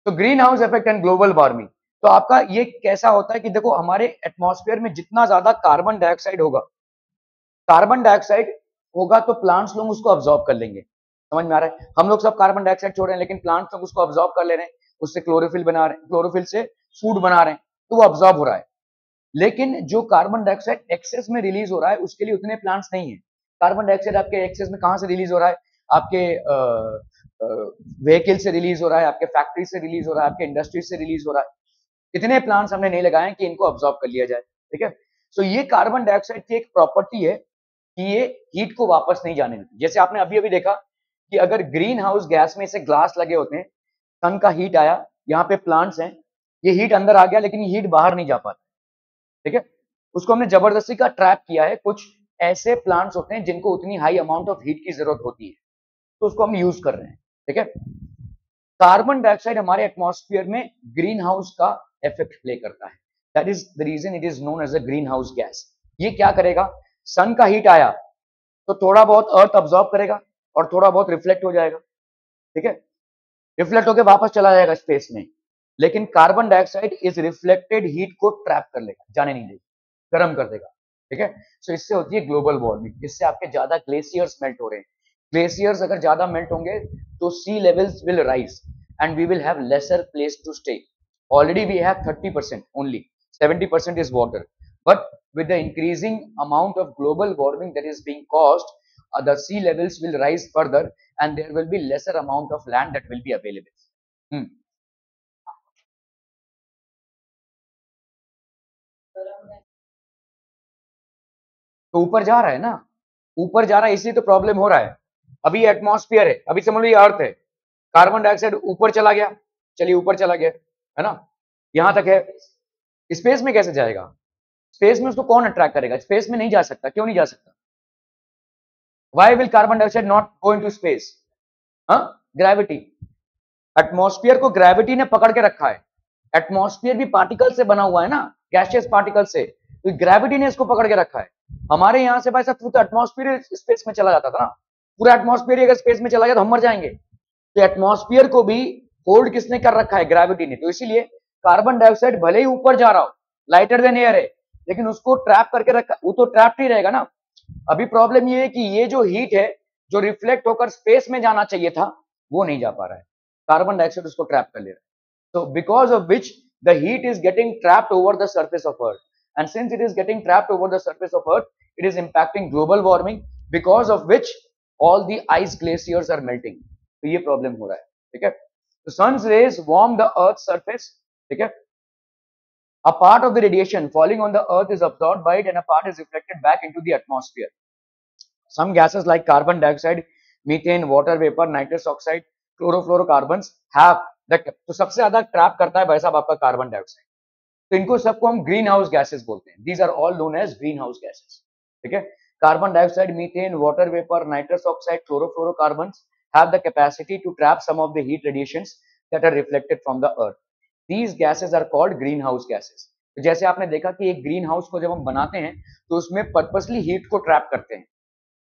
तो greenhouse effect and global warming. तो आपका ये कैसा होता है कि देखो हमारे एटमॉस्फेयर में जितना ज्यादा कार्बन डाइऑक्साइड होगा तो प्लांट्स लोग उसको अब्सॉर्ब कर लेंगे. समझ में आ रहा है? हम लोग सब कार्बन डाइऑक्साइड छोड़ रहे हैं, लेकिन प्लांट्स लोग उसको अब्सॉर्ब कर ले रहे हैं, उससे क्लोरोफिल बना रहे हैं, क्लोरोफिल से फूड बना रहे हैं, तो वो अब्सॉर्ब हो रहा है. लेकिन जो कार्बन डाइऑक्साइड एक्सेस में रिलीज हो रहा है, उसके लिए उतने प्लांट्स नहीं है. कार्बन डाइऑक्साइड आपके एक्सेस में कहां से रिलीज हो रहा है? आपके व्हीकल से रिलीज हो रहा है, आपके फैक्ट्री से रिलीज हो रहा है, आपके इंडस्ट्री से रिलीज हो रहा है. इतने प्लांट्स हमने नहीं लगाए कि इनको अब्सॉर्ब कर लिया जाए. ठीक है, सो ये कार्बन डाइऑक्साइड की एक प्रॉपर्टी है कि ये हीट को वापस नहीं जाने देती. जैसे आपने अभी अभी देखा कि अगर ग्रीन हाउस गैस में से ग्लास लगे होते हैं, सन का हीट आया, यहाँ पे प्लांट्स हैं, ये हीट अंदर आ गया लेकिन ये हीट बाहर नहीं जा पाता. ठीक है, उसको हमने जबरदस्ती का ट्रैप किया है. कुछ ऐसे प्लांट्स होते हैं जिनको उतनी हाई अमाउंट ऑफ हीट की जरूरत होती है, तो उसको हम यूज कर रहे हैं. ठीक है, कार्बन डाइऑक्साइड हमारे एटमॉस्फेयर में ग्रीन हाउस का इफेक्ट प्ले करता है. That is the reason it is known as a green house gas. ये क्या करेगा? सन का हीट आया तो थोड़ा बहुत अर्थ अब्सॉर्ब करेगा और थोड़ा बहुत रिफ्लेक्ट हो जाएगा. ठीक है, रिफ्लेक्ट होकर वापस चला जाएगा स्पेस में. लेकिन कार्बन डाइऑक्साइड इस रिफ्लेक्टेड हीट को ट्रैप कर लेगा, जाने नहीं देगा, गर्म कर देगा. ठीक है, सो इससे होती है ग्लोबल वार्मिंग. इससे आपके ज्यादा ग्लेशियर्स मेल्ट हो रहे हैं. ग्लेशियर्स अगर ज्यादा मेल्ट होंगे तो sea levels will rise and we will have lesser place to stay. Already we have 30% only, 70% is water. But with the increasing amount of global warming that is being caused, the sea levels will rise further and there will be lesser amount of land that will be available. तो ऊपर जा रहा है ना, ऊपर जा रहा है, इसलिए तो प्रॉब्लम हो रहा है. अभी एटमॉस्फेयर है, अभी समझ लो ये अर्थ है, कार्बन डाइऑक्साइड ऊपर चला गया, चलिए ऊपर चला गया है ना, यहां तक है. स्पेस में कैसे जाएगा? स्पेस में उसको कौन अट्रैक्ट करेगा? स्पेस में नहीं जा सकता. क्यों नहीं जा सकता? Why will carbon dioxide not go into space? Gravity. Atmosphere को ग्रेविटी ने पकड़ के रखा है. एटमॉस्फेयर भी पार्टिकल से बना हुआ है ना, गैसियस पार्टिकल से, तो ग्रेविटी ने इसको पकड़ के रखा है. हमारे यहां से भाई साहब तो एटमॉस्फेयर स्पेस में चला जाता था ना, पूरा एटमॉस्फेयर अगर स्पेस में चला गया तो हम मर जाएंगे. तो एटमॉस्फेयर को भी होल्ड किसने कर रखा है? ग्रेविटी ने. तो इसीलिए कार्बन डाइऑक्साइड भले ही ऊपर जा रहा हो, लाइटर देन एयर है, लेकिन उसको ट्रैप करके रखा, वो तो ट्रैप नहीं रहेगा ना. अभी प्रॉब्लम ये है कि ये जो हीट है जो रिफ्लेक्ट होकर स्पेस में जाना चाहिए था, वो नहीं जा पा रहा है. कार्बन डाइऑक्साइड उसको ट्रैप कर ले रहा है. So because of which the heat is getting trapped over the surface of Earth, and since it is getting trapped over the surface of Earth, it is impacting global warming, because of which all the ice glaciers are melting. तो ये problem हो रहा है. ठीक है, तो sun's rays warm the Earth's surface. ठीक है, a part of the radiation falling on the Earth is absorbed by it and a part is reflected back into the atmosphere. some gases like carbon dioxide, methane, water vapor, nitrous oxide, chlorofluorocarbons have the, तो सबसे ज्यादा trap करता है भाई साहब आपका carbon dioxide, तो इनको सबको हम ग्रीन हाउस गैसेस बोलते हैं. These are all known as green house gases. ठीक है, carbon dioxide, methane, water vapour, nitrous oxide, chlorofluorocarbons have the capacity to trap some of the heat radiations that are reflected from the earth. These gases are called greenhouse gases. तो जैसे आपने देखा कि एक green house को जब हम बनाते हैं तो उसमें पर्पसली हीट को ट्रैप करते हैं.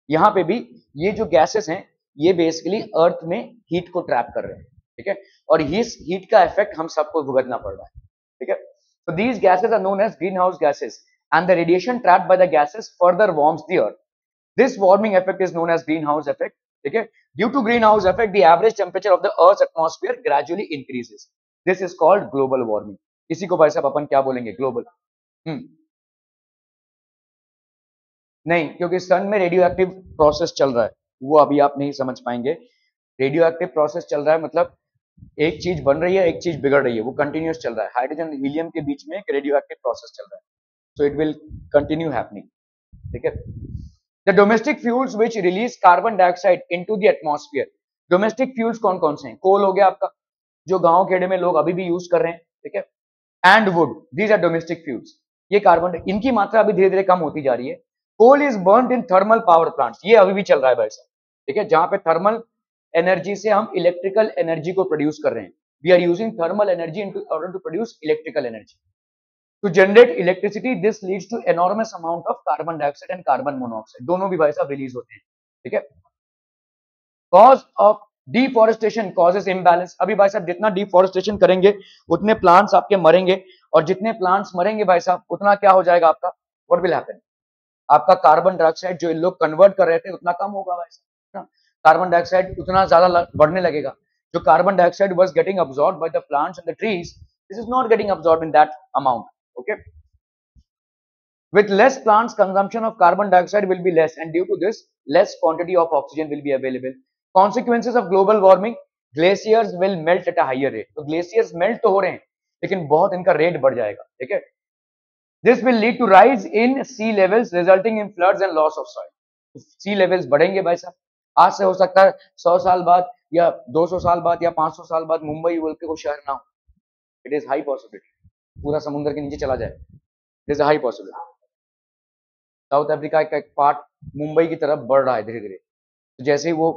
यहाँ पे भी ये जो गैसेस हैं ये बेसिकली अर्थ में हीट को ट्रैप कर रहे हैं. ठीक है, और इस हीट का इफेक्ट हम सबको भुगतना पड़ रहा है. ठीक है, so these gases are known as greenhouse gases and the radiation trapped by the gases further warms the earth. This warming effect is known as greenhouse effect. ठीक है, due to greenhouse effect the average temperature of the earth's atmosphere gradually increases. This is called global warming. इसी को भाई साहब अपन क्या बोलेंगे, global. नहीं, क्योंकि सन में रेडियो एक्टिव प्रोसेस चल रहा है, वो अभी आप नहीं समझ पाएंगे. रेडियो एक्टिव प्रोसेस चल रहा है मतलब एक चीज बन रही है, एक चीज बिगड़ रही है, वो कंटिन्यूस चल रहा है. हाइड्रोजन हीलियम के बीच में एक रेडियो एक्टिव प्रोसेस चल रहा है, so it will continue happening. ठीक है, the domestic fuels which release carbon dioxide into the atmosphere. Domestic fuels कौन कौन से हैं? कोल हो गया आपका, जो गांव खेड़े में लोग अभी भी यूज कर रहे हैं. ठीक है, and wood, these are domestic fuels. ये कार्बन, इनकी मात्रा अभी धीरे धीरे कम होती जा रही है. Coal is burned in thermal power plants, ये अभी भी चल रहा है भाई साहब. ठीक है, जहां पे थर्मल एनर्जी से हम इलेक्ट्रिकल एनर्जी को प्रोड्यूस कर रहे हैं. We are using thermal energy in order to produce electrical energy. To generate electricity, this leads to enormous amount of carbon dioxide and carbon monoxide. दोनों भी भाई साहब रिलीज होते हैं. ठीक है, cause of deforestation causes imbalance. अभी भाई साहब जितना डिफोरेस्टेशन करेंगे उतने प्लांट्स आपके मरेंगे, और जितने प्लांट्स मरेंगे भाई साहब उतना क्या हो जाएगा आपका, व्हाट विल हैपन, आपका कार्बन डाइऑक्साइड जो इन लोग कन्वर्ट कर रहे थे उतना कम होगा भाई साहब. कार्बन डाइऑक्साइड उतना ज्यादा बढ़ने लगेगा. जो carbon dioxide was getting absorbed by the plants and the trees, this is not getting absorbed in that amount. Okay, with less plants consumption of carbon dioxide will be less, and due to this less quantity of oxygen will be available. Consequences of global warming, glaciers will melt at a higher rate. तो glaciers melt तो हो रहे हैं लेकिन बहुत इनका rate बढ़ जाएगा. ठीक है, this will lead to rise in sea levels resulting in floods and loss of soil. sea levels बढ़ेंगे भाई साहब. आज से हो सकता है 100 साल बाद या 200 साल बाद या 500 साल बाद मुंबई बोल के कोई शहर ना हो. इट इज हाई पॉसिबिलिटी, पूरा समुद्र के नीचे चला जाए. This high possibility. South Africa का एक पार्ट मुंबई की तरफ बढ़ रहा है धीरे धीरे. तो जैसे ही वो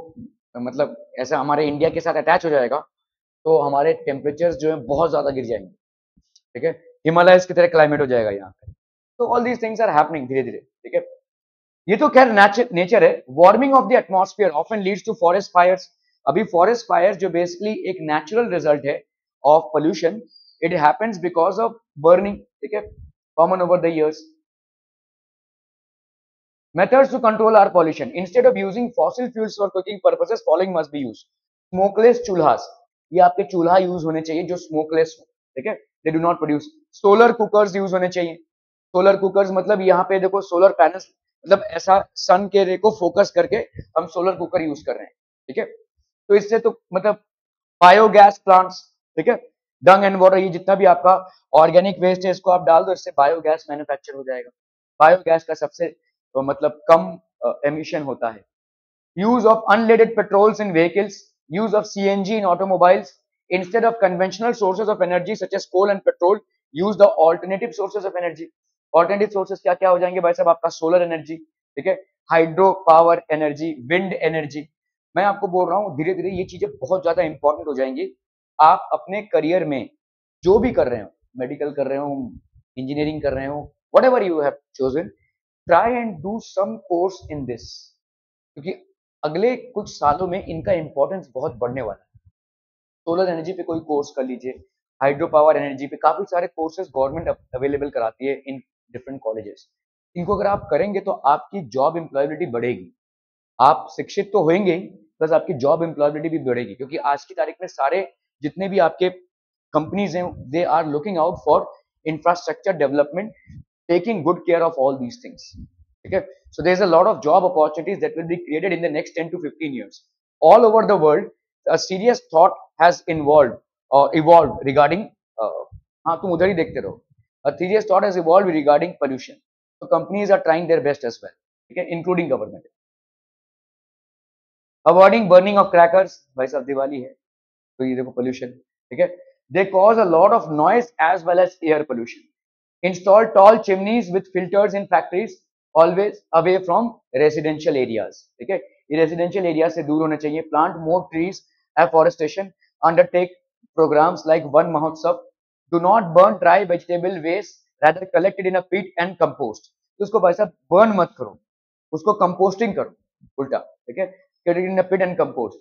मतलब ऐसा हमारे इंडिया के साथ अटैच हो जाएगा तो हमारे टेम्परेचर्स जो है बहुत ज्यादा गिर जाएंगे. ठीक है, हिमालयस की तरह क्लाइमेट हो जाएगा यहाँ पे. तो all these things are happening धीरे धीरे. ठीक है, ये तो खैर नेचर है. Warming of the atmosphere often leads to forest fires. अभी फॉरेस्ट फायर जो बेसिकली एक नेचुरल रिजल्ट है of pollution, it happens because of burning. ठीक है, common over the years. Methods to control air pollution, instead of using fossil fuels for cooking purposes following must be used. Smokeless चूल्हास, ये आपके चूल्हा use होने चाहिए जो smokeless हो. ठीक है, they do not produce. Solar cookers use होने चाहिए. सोलर कुकर्स मतलब यहाँ पे देखो सोलर पैनल्स, मतलब ऐसा सन के रे को फोकस करके हम सोलर कुकर यूज कर रहे हैं. ठीक है, तो इससे तो मतलब बायोगैस प्लांट्स. ठीक है, डंग एंड वाटर, ये जितना भी आपका ऑर्गेनिक वेस्ट है इसको आप डाल दो, इससे बायोगैस मैन्युफैक्चर हो जाएगा. बायोगैस का सबसे मतलब कम एमिशन होता है. Use of unleaded petrols in vehicles, use of CNG in automobiles. Instead of conventional sources of energy such as coal and petrol, use the alternative sources of energy. Alternative sources क्या क्या हो जाएंगे भाई साहब, आपका solar energy. ठीक है, hydro power energy, wind energy. मैं आपको बोल रहा हूँ धीरे धीरे ये चीजें बहुत ज्यादा इंपॉर्टेंट हो जाएंगी. आप अपने करियर में जो भी कर रहे हो, मेडिकल कर रहे हो, इंजीनियरिंग कर रहे हो, whatever you have chosen, try and do some course in this, क्योंकि अगले कुछ सालों में इनका इंपॉर्टेंस बहुत बढ़ने वाला है. सोलर एनर्जी पे कोई कोर्स कर लीजिए, हाइड्रो पावर एनर्जी पे काफी सारे कोर्सेज गवर्नमेंट अवेलेबल कराती है इन डिफरेंट कॉलेजेस. इनको अगर आप करेंगे तो आपकी जॉब एम्प्लॉयबिलिटी बढ़ेगी. आप शिक्षित तो होंगे ही, प्लस आपकी जॉब एम्प्लॉयबिलिटी भी बढ़ेगी, क्योंकि आज की तारीख में सारे जितने भी आपके कंपनीज हैं they are looking out for infrastructure development, taking good care of all these things. ठीक है, so there is a lot of job opportunities that will be created in the next 10 to 15 years all over the world. A serious thought has evolved regarding हाँ तुम उधर ही देखते रहो. A serious thought has evolved regarding pollution. So companies are trying their best as well, ठीक है, including government. Avoiding burning of crackers, भाई साहब दिवाली है तो ये देखो पोल्यूशन, ठीक है। They cause a lot of noise as well as air pollution. Install tall chimneys with filters in factories, always away from residential areas, ठीक है। ये रेसिडेंशियल एरिया से दूर होने चाहिए। Plant more trees, afforestation, undertake programmes like Van Mahotsav. Do not burn dry vegetable waste, rather collected in a pit and compost। तो उसको भाई साहब बर्न मत करो, उसको कंपोस्टिंग करो उल्टा, ठीक है। collected in a pit and compost।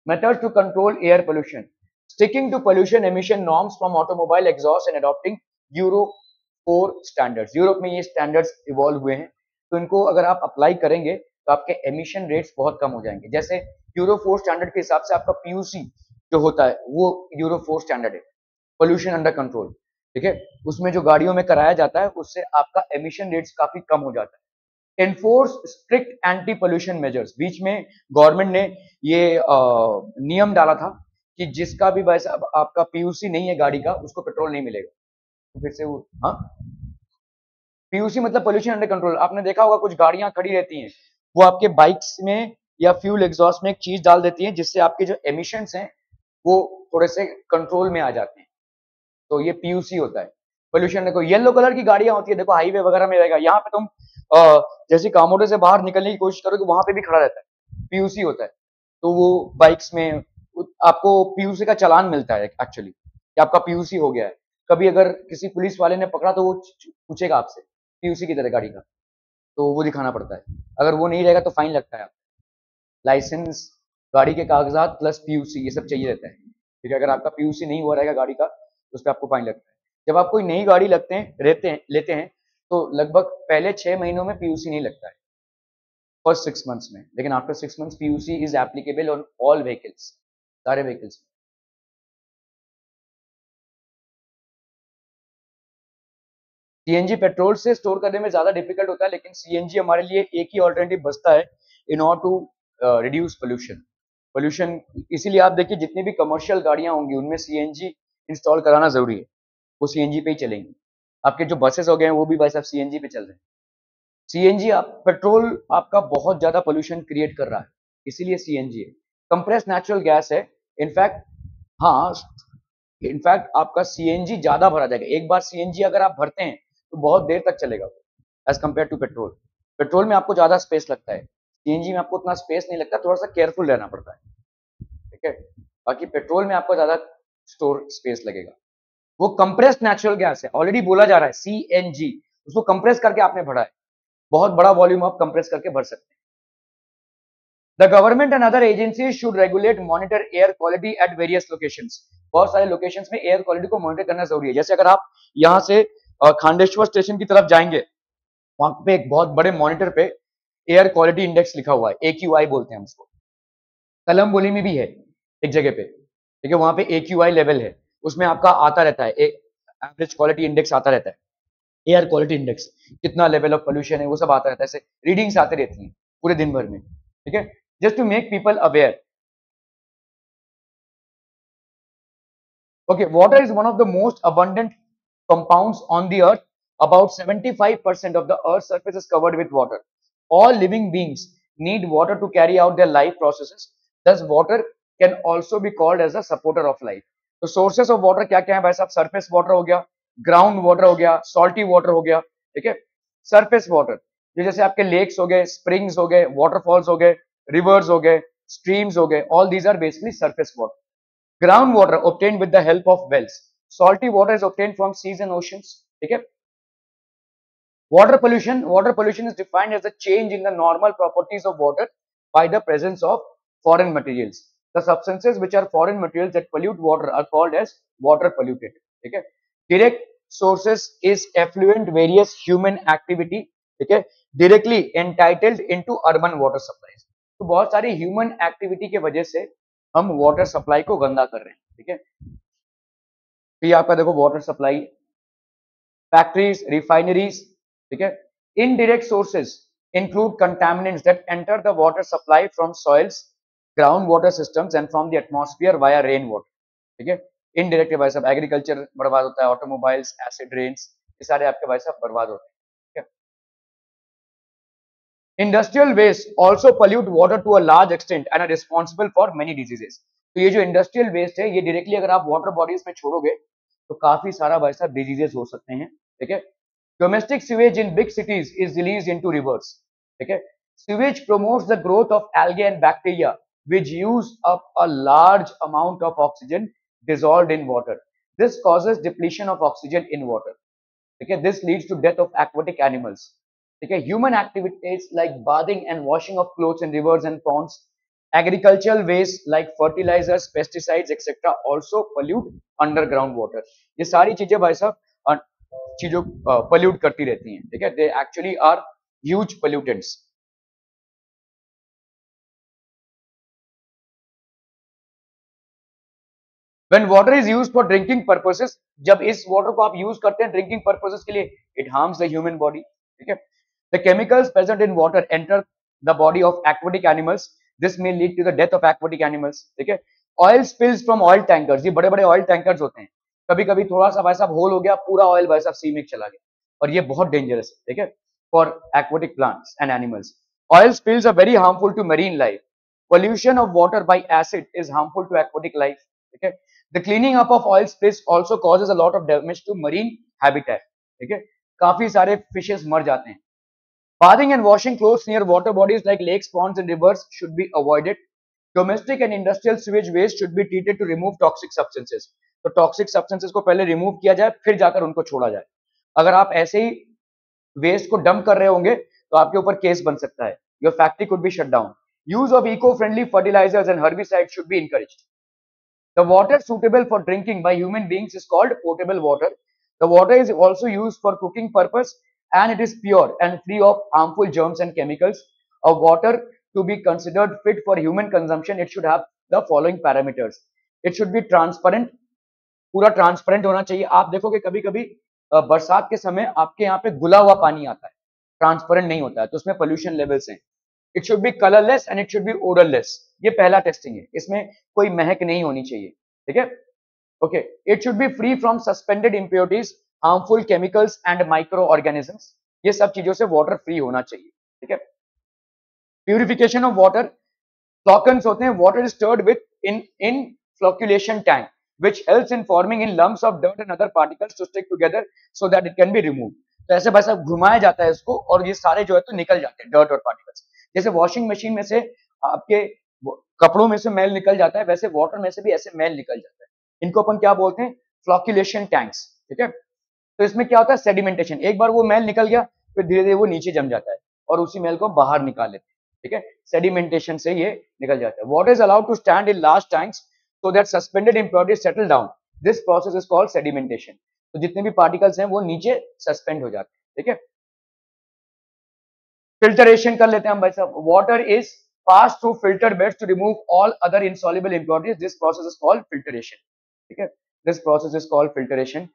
methods to control air pollution, sticking to pollution emission norms from automobile exhaust and adopting Euro 4 standards। Europe में ये स्टैंडर्ड्स इवॉल्व हुए हैं, तो इनको अगर आप अप्लाई करेंगे तो आपके एमिशन रेट्स बहुत कम हो जाएंगे। जैसे यूरो 4 स्टैंडर्ड के हिसाब से आपका पीयूसी जो होता है वो यूरो 4 स्टैंडर्ड है, पोल्यूशन अंडर कंट्रोल, ठीक है। उसमें जो गाड़ियों में कराया जाता है उससे आपका एमिशन रेट्स काफी कम हो जाता है। Enforce strict anti pollution measures, बीच में गवर्नमेंट ने ये नियम डाला था कि जिसका भी वैसा आपका पीयूसी नहीं है गाड़ी का, उसको पेट्रोल नहीं मिलेगा। तो फिर से वो, हाँ, पीयूसी मतलब पोल्यूशन अंडर कंट्रोल। आपने देखा होगा कुछ गाड़ियां खड़ी रहती हैं, वो आपके बाइक्स में या फ्यूल एग्जॉस्ट में एक चीज डाल देती है जिससे आपके जो एमिशंस हैं वो थोड़े से कंट्रोल में आ जाते हैं। तो ये पीयूसी होता है पोल्यूशन। देखो येलो कलर की गाड़ियां होती है, देखो हाईवे वगैरह में रहेगा, यहाँ पे तुम जैसे कामोडे से बाहर निकलने की कोशिश करो तो वहां पे भी खड़ा रहता है, पीयूसी होता है। तो वो बाइक्स में आपको पीयूसी का चालान मिलता है एक्चुअली कि आपका पीयूसी हो गया है। कभी अगर किसी पुलिस वाले ने पकड़ा तो वो पूछेगा आपसे पीयूसी की तरह गाड़ी का, तो वो दिखाना पड़ता है। अगर वो नहीं रहेगा तो फाइन लगता है। लाइसेंस, गाड़ी के कागजात प्लस पीयूसी, ये सब चाहिए रहता है, ठीक है। अगर आपका पीयूसी नहीं हुआ रहेगा गाड़ी का तो उस पर आपको फाइन लगता है। जब आप कोई नई गाड़ी लेते हैं तो लगभग पहले 6 महीनों में पीयूसी नहीं लगता है, फर्स्ट 6 मंथ्स में, लेकिन after 6 months PUC is applicable on all vehicles, सारे व्हीकल्स। सीएनजी पेट्रोल से स्टोर करने में ज्यादा डिफिकल्ट होता है, लेकिन सीएनजी हमारे लिए एक ही ऑल्टरनेटिव बचता है in order to reduce pollution. Pollution इसीलिए आप देखिए जितनी भी कमर्शियल गाड़ियां होंगी उनमें सीएनजी इंस्टॉल कराना जरूरी है, वो सीएनजी पे ही चलेंगी। आपके जो बसेस हो गए हैं वो भी भाई साहब सीएनजी पे चल रहे हैं। सीएनजी आप पेट्रोल आपका बहुत ज्यादा पोल्यूशन क्रिएट कर रहा है, इसीलिए सीएनजी है। कंप्रेस नेचुरल गैस है। इनफैक्ट, हाँ, इनफैक्ट आपका सीएनजी ज्यादा भरा जाएगा। एक बार सीएनजी अगर आप भरते हैं तो बहुत देर तक चलेगा as compare to petrol. Petrol में आपको ज्यादा स्पेस लगता है, सीएनजी में आपको उतना स्पेस नहीं लगता, थोड़ा सा केयरफुल रहना पड़ता है, ठीक है। बाकी पेट्रोल में आपको ज्यादा स्टोर स्पेस लगेगा। वो कंप्रेस्ड नेचुरल गैस है, ऑलरेडी बोला जा रहा है सीएनजी, उसको कंप्रेस करके आपने भरा है, बहुत बड़ा वॉल्यूम आप कंप्रेस करके भर सकते हैं। The government and other agencies should regulate monitor air quality at various locations. बहुत सारे लोकेशंस में एयर क्वालिटी को मॉनिटर करना जरूरी है। जैसे अगर आप यहाँ से खांडेश्वर स्टेशन की तरफ जाएंगे, वहां पे एक बहुत बड़े मॉनिटर पे एयर क्वालिटी इंडेक्स लिखा हुआ है, AQI बोलते हैं हम उसको। कलमबोली में भी है एक जगह पे, ठीक है, वहां पे AQI लेवल है, उसमें आपका आता रहता है एवरेज क्वालिटी इंडेक्स आता रहता है, एयर क्वालिटी इंडेक्स, कितना लेवल ऑफ पोल्यूशन है वो सब आता रहता है, ऐसे रीडिंग्स आते रहती हैं पूरे दिन भर में, ठीक है, just to make people aware. Okay, water is one of the most abundant compounds on the earth. About 75% of the earth's surface is covered with water. All living beings need water to carry out their life processes. Thus, water can also be called as a supporter of life. तो sources of water क्या क्या है भाई साहब? Surface water हो गया, ground water हो गया, सॉल्टी वाटर हो गया, ठीक है। सरफेस वाटर जैसे आपके लेक्स हो गए, स्प्रिंग्स हो गए, वाटरफॉल्स हो गए, रिवर्स हो गए, स्ट्रीम्स हो गए, all these are basically surface water. Groundwater obtained with the help of wells. Salty water is obtained from seas and oceans. ठीक है। Water pollution is defined as a change in the normal properties of water by the presence of foreign materials. The substances which are foreign materials that pollute water are called as water polluted. ठीक है। Direct sources is effluent various human activity, ठीक है, directly entitled into urban water supplies। तो बहुत सारी human activity के वजह से हम वाटर सप्लाई को गंदा कर रहे हैं, ठीक है। तो ये आपका देखो वाटर सप्लाई, फैक्ट्रीज, रिफाइनरीज, ठीक है। Indirect sources include contaminants that enter the water supply from soils, ground water systems and from the atmosphere via rain water, ठीक है। इनडायरेक्ट भाई साहब एग्रीकल्चर बर्बाद होता है, ऑटोमोबाइल्स, एसिड रेन्स, ये सारे आपके भाई साहब बर्बाद होते हैं, ठीक है। Industrial waste also pollute water to a large extent and are responsible for many diseases. तो ये जो इंडस्ट्रियल वेस्ट है ये डायरेक्टली अगर आप वाटर बॉडीज में छोड़ोगे तो काफी सारा वैसा डिजीजेस हो सकते हैं। ठीक है। Domestic sewage in big cities is release into reverse. ठीक है। Sewage promotes the growth of algae and bacteria which use up a large amount of oxygen dissolved in water. This causes depletion of oxygen in water. Okay, this leads to death of aquatic animals. Okay, human activities like bathing and washing of clothes in rivers and ponds, agricultural waste like fertilizers, pesticides, etc. also pollute underground water. ये सारी चीजें भाई साहब चीजों pollute करती रहती हैं। ठीक है, they actually are huge pollutants. When water is used for drinking purposes, जब इस water को आप use करते हैं drinking purposes के लिए, it harms the human body. ठीक है। The chemicals present in water enter the body of aquatic animals. This may lead to the death of aquatic animals. ठीक है। Oil spills from oil tankers, ये बड़े बड़े oil tankers होते हैं, कभी कभी थोड़ा सा वैसा होल हो गया, पूरा ऑयल वैसा सी में चला गया, और ये बहुत डेंजरस है। ठीक है, for aquatic plants and animals. Oil spills are very harmful to marine life. Pollution of water by acid is harmful to aquatic life. ठीक है। The cleaning up of oil spills also causes a lot of damage to marine habitat. ठीक है, काफी सारे fishes मर जाते हैं। Bathing and washing clothes near water bodies like lakes, ponds, and rivers should be avoided. Domestic and industrial sewage waste should be treated to remove toxic substances. तो toxic substances को पहले remove किया जाए, फिर जाकर उनको छोड़ा जाए। अगर आप ऐसे ही वेस्ट को डंप कर रहे होंगे तो आपके ऊपर केस बन सकता है। Your factory could be shut down. Use of eco-friendly fertilizers and herbicides should be encouraged. The water suitable for drinking by human beings is called potable water. The water is also used for cooking purpose and it is pure and free of harmful germs and chemicals. A water to be considered fit for human consumption, it should have the following parameters. It should be transparent, पूरा transparent होना चाहिए। आप देखोगे कभी कभी बरसात के समय आपके यहाँ पे घुला हुआ पानी आता है, ट्रांसपेरेंट नहीं होता है, तो उसमें पोल्यूशन लेवल्स हैं। It should B colourless and it should B odourless. ये पहला टेस्टिंग है, इसमें कोई महक नहीं होनी चाहिए। ठीक है, okay. It should B free from suspended impurities, harmful chemicals and micro organisms. ये सब चीजों से वाटर फ्री होना चाहिए। ठीक है। प्यूरिफिकेशन ऑफ वाटर, फ्लॉकन्स होते हैं, water is stirred with in flocculation tank which helps in forming in lumps of dirt and other particles to stick together so that it can be removed. तो ऐसे बस अब घुमाया जाता है इसको और ये सारे जो है तो निकल जाते हैं डर्ट और पार्टिकल्स। जैसे वॉशिंग मशीन में से आपके कपड़ों में से मैल निकल जाता है, वैसे वाटर में से भी ऐसे मैल निकल जाता है। इनको अपन क्या बोलते हैं? फ्लॉक्यूलेशन टैंक्स। ठीक है। तो इसमें क्या होता है? सेडिमेंटेशन। एक बार वो मैल निकल गया फिर धीरे धीरे वो नीचे जम जाता है और उसी मैल को बाहर निकाल लेते हैं। ठीक है, सेडिमेंटेशन से ये निकल जाता है। Water is allowed to stand in large tanks so that suspended impurities settle down. This process is called sedimentation. तो जितने भी पार्टिकल्स हैं वो नीचे सस्पेंड हो जाते हैं। ठीक है। फिल्टरेशन कर लेते हैं हम भाई साहब। Water is pass through filter beds to remove all other insoluble impurities. This process is called filtration. ठीक है, this process is called filtration.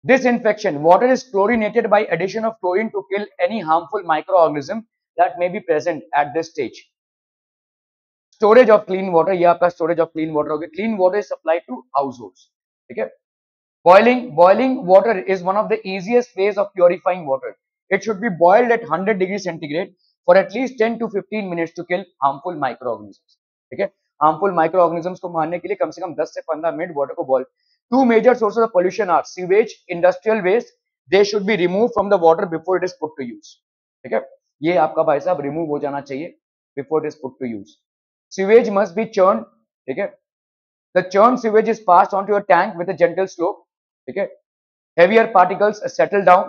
Disinfection. Water is chlorinated by addition of chlorine to kill any harmful microorganism that may be present at this stage. Storage of clean water, ये आपका storage of clean water हो गया। Clean water is supply to households. ठीक है। Boiling water is one of the easiest ways of purifying water. It should be boiled at 100 degree centigrade for at least 10 to 15 minutes to kill harmful microorganisms. ठीक है, harmful micro organisms को मारने के लिए कम से कम 10 से 15 मिनट वाटर को boil. Two major sources of pollution are sewage, industrial waste. They should be remove from the water before it is put to use. ठीक है, ये आपका भाई साहब रिमूव हो जाना चाहिए before it is put to use. Sewage must be churned. ठीक है, the churned sewage is passed onto a tank with a gentle slope. ठीक है, heavier particles settle down.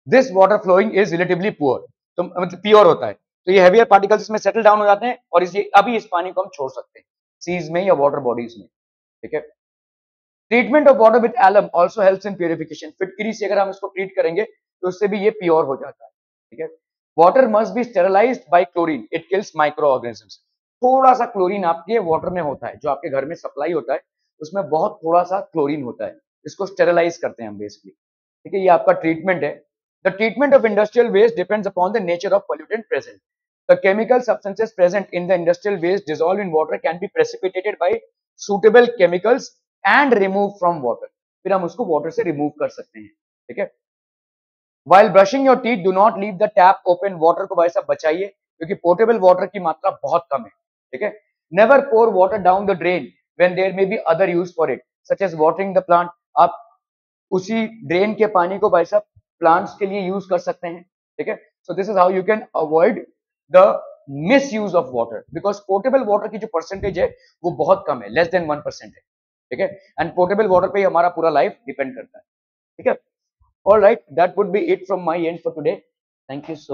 This water flowing is relatively poor. तो मतलब pure होता है, तो ये heavier particles इसमें settle down हो जाते हैं और इस अभी इस पानी को हम छोड़ सकते हैं सीज में या वाटर बॉडीज में। ठीक है। Treatment of water with alum also helps in purification. फिटकरी से अगर हम इसको ट्रीट करेंगे तो उससे भी ये प्योर हो जाता है। ठीक है। Water must be sterilized by chlorine, it kills microorganisms. थोड़ा सा क्लोरीन आपके वाटर में होता है, जो आपके घर में सप्लाई होता है उसमें बहुत थोड़ा सा क्लोरीन होता है, इसको स्टेरलाइज करते हैं हम बेसिकली। ठीक है, ये आपका ट्रीटमेंट है। The treatment of industrial waste depends upon the nature of pollutant present. The chemical substances present in the industrial waste dissolve in water can be precipitated by suitable chemicals and remove from water. फिर हम उसको water से remove कर सकते हैं। ठीक है। While brushing your teeth do not leave the tap open, water को भाई साहब बचाइए क्योंकि पोर्टेबल वाटर की मात्रा बहुत कम है, ठीक है। Never pour water down the drain when there may be other use for it such as watering the plant. आप उसी ड्रेन के पानी को भाई साहब प्लांट्स के लिए यूज कर सकते हैं, ठीक है। सो this is how you can avoid the miss use of water, because portable water की जो परसेंटेज है वो बहुत कम है, लेस देन 1% है, ठीक है। एंड पोर्टेबल वाटर पे ही हमारा पूरा लाइफ डिपेंड करता है, ठीक है। All right, that would be it from my and for today. Thank you so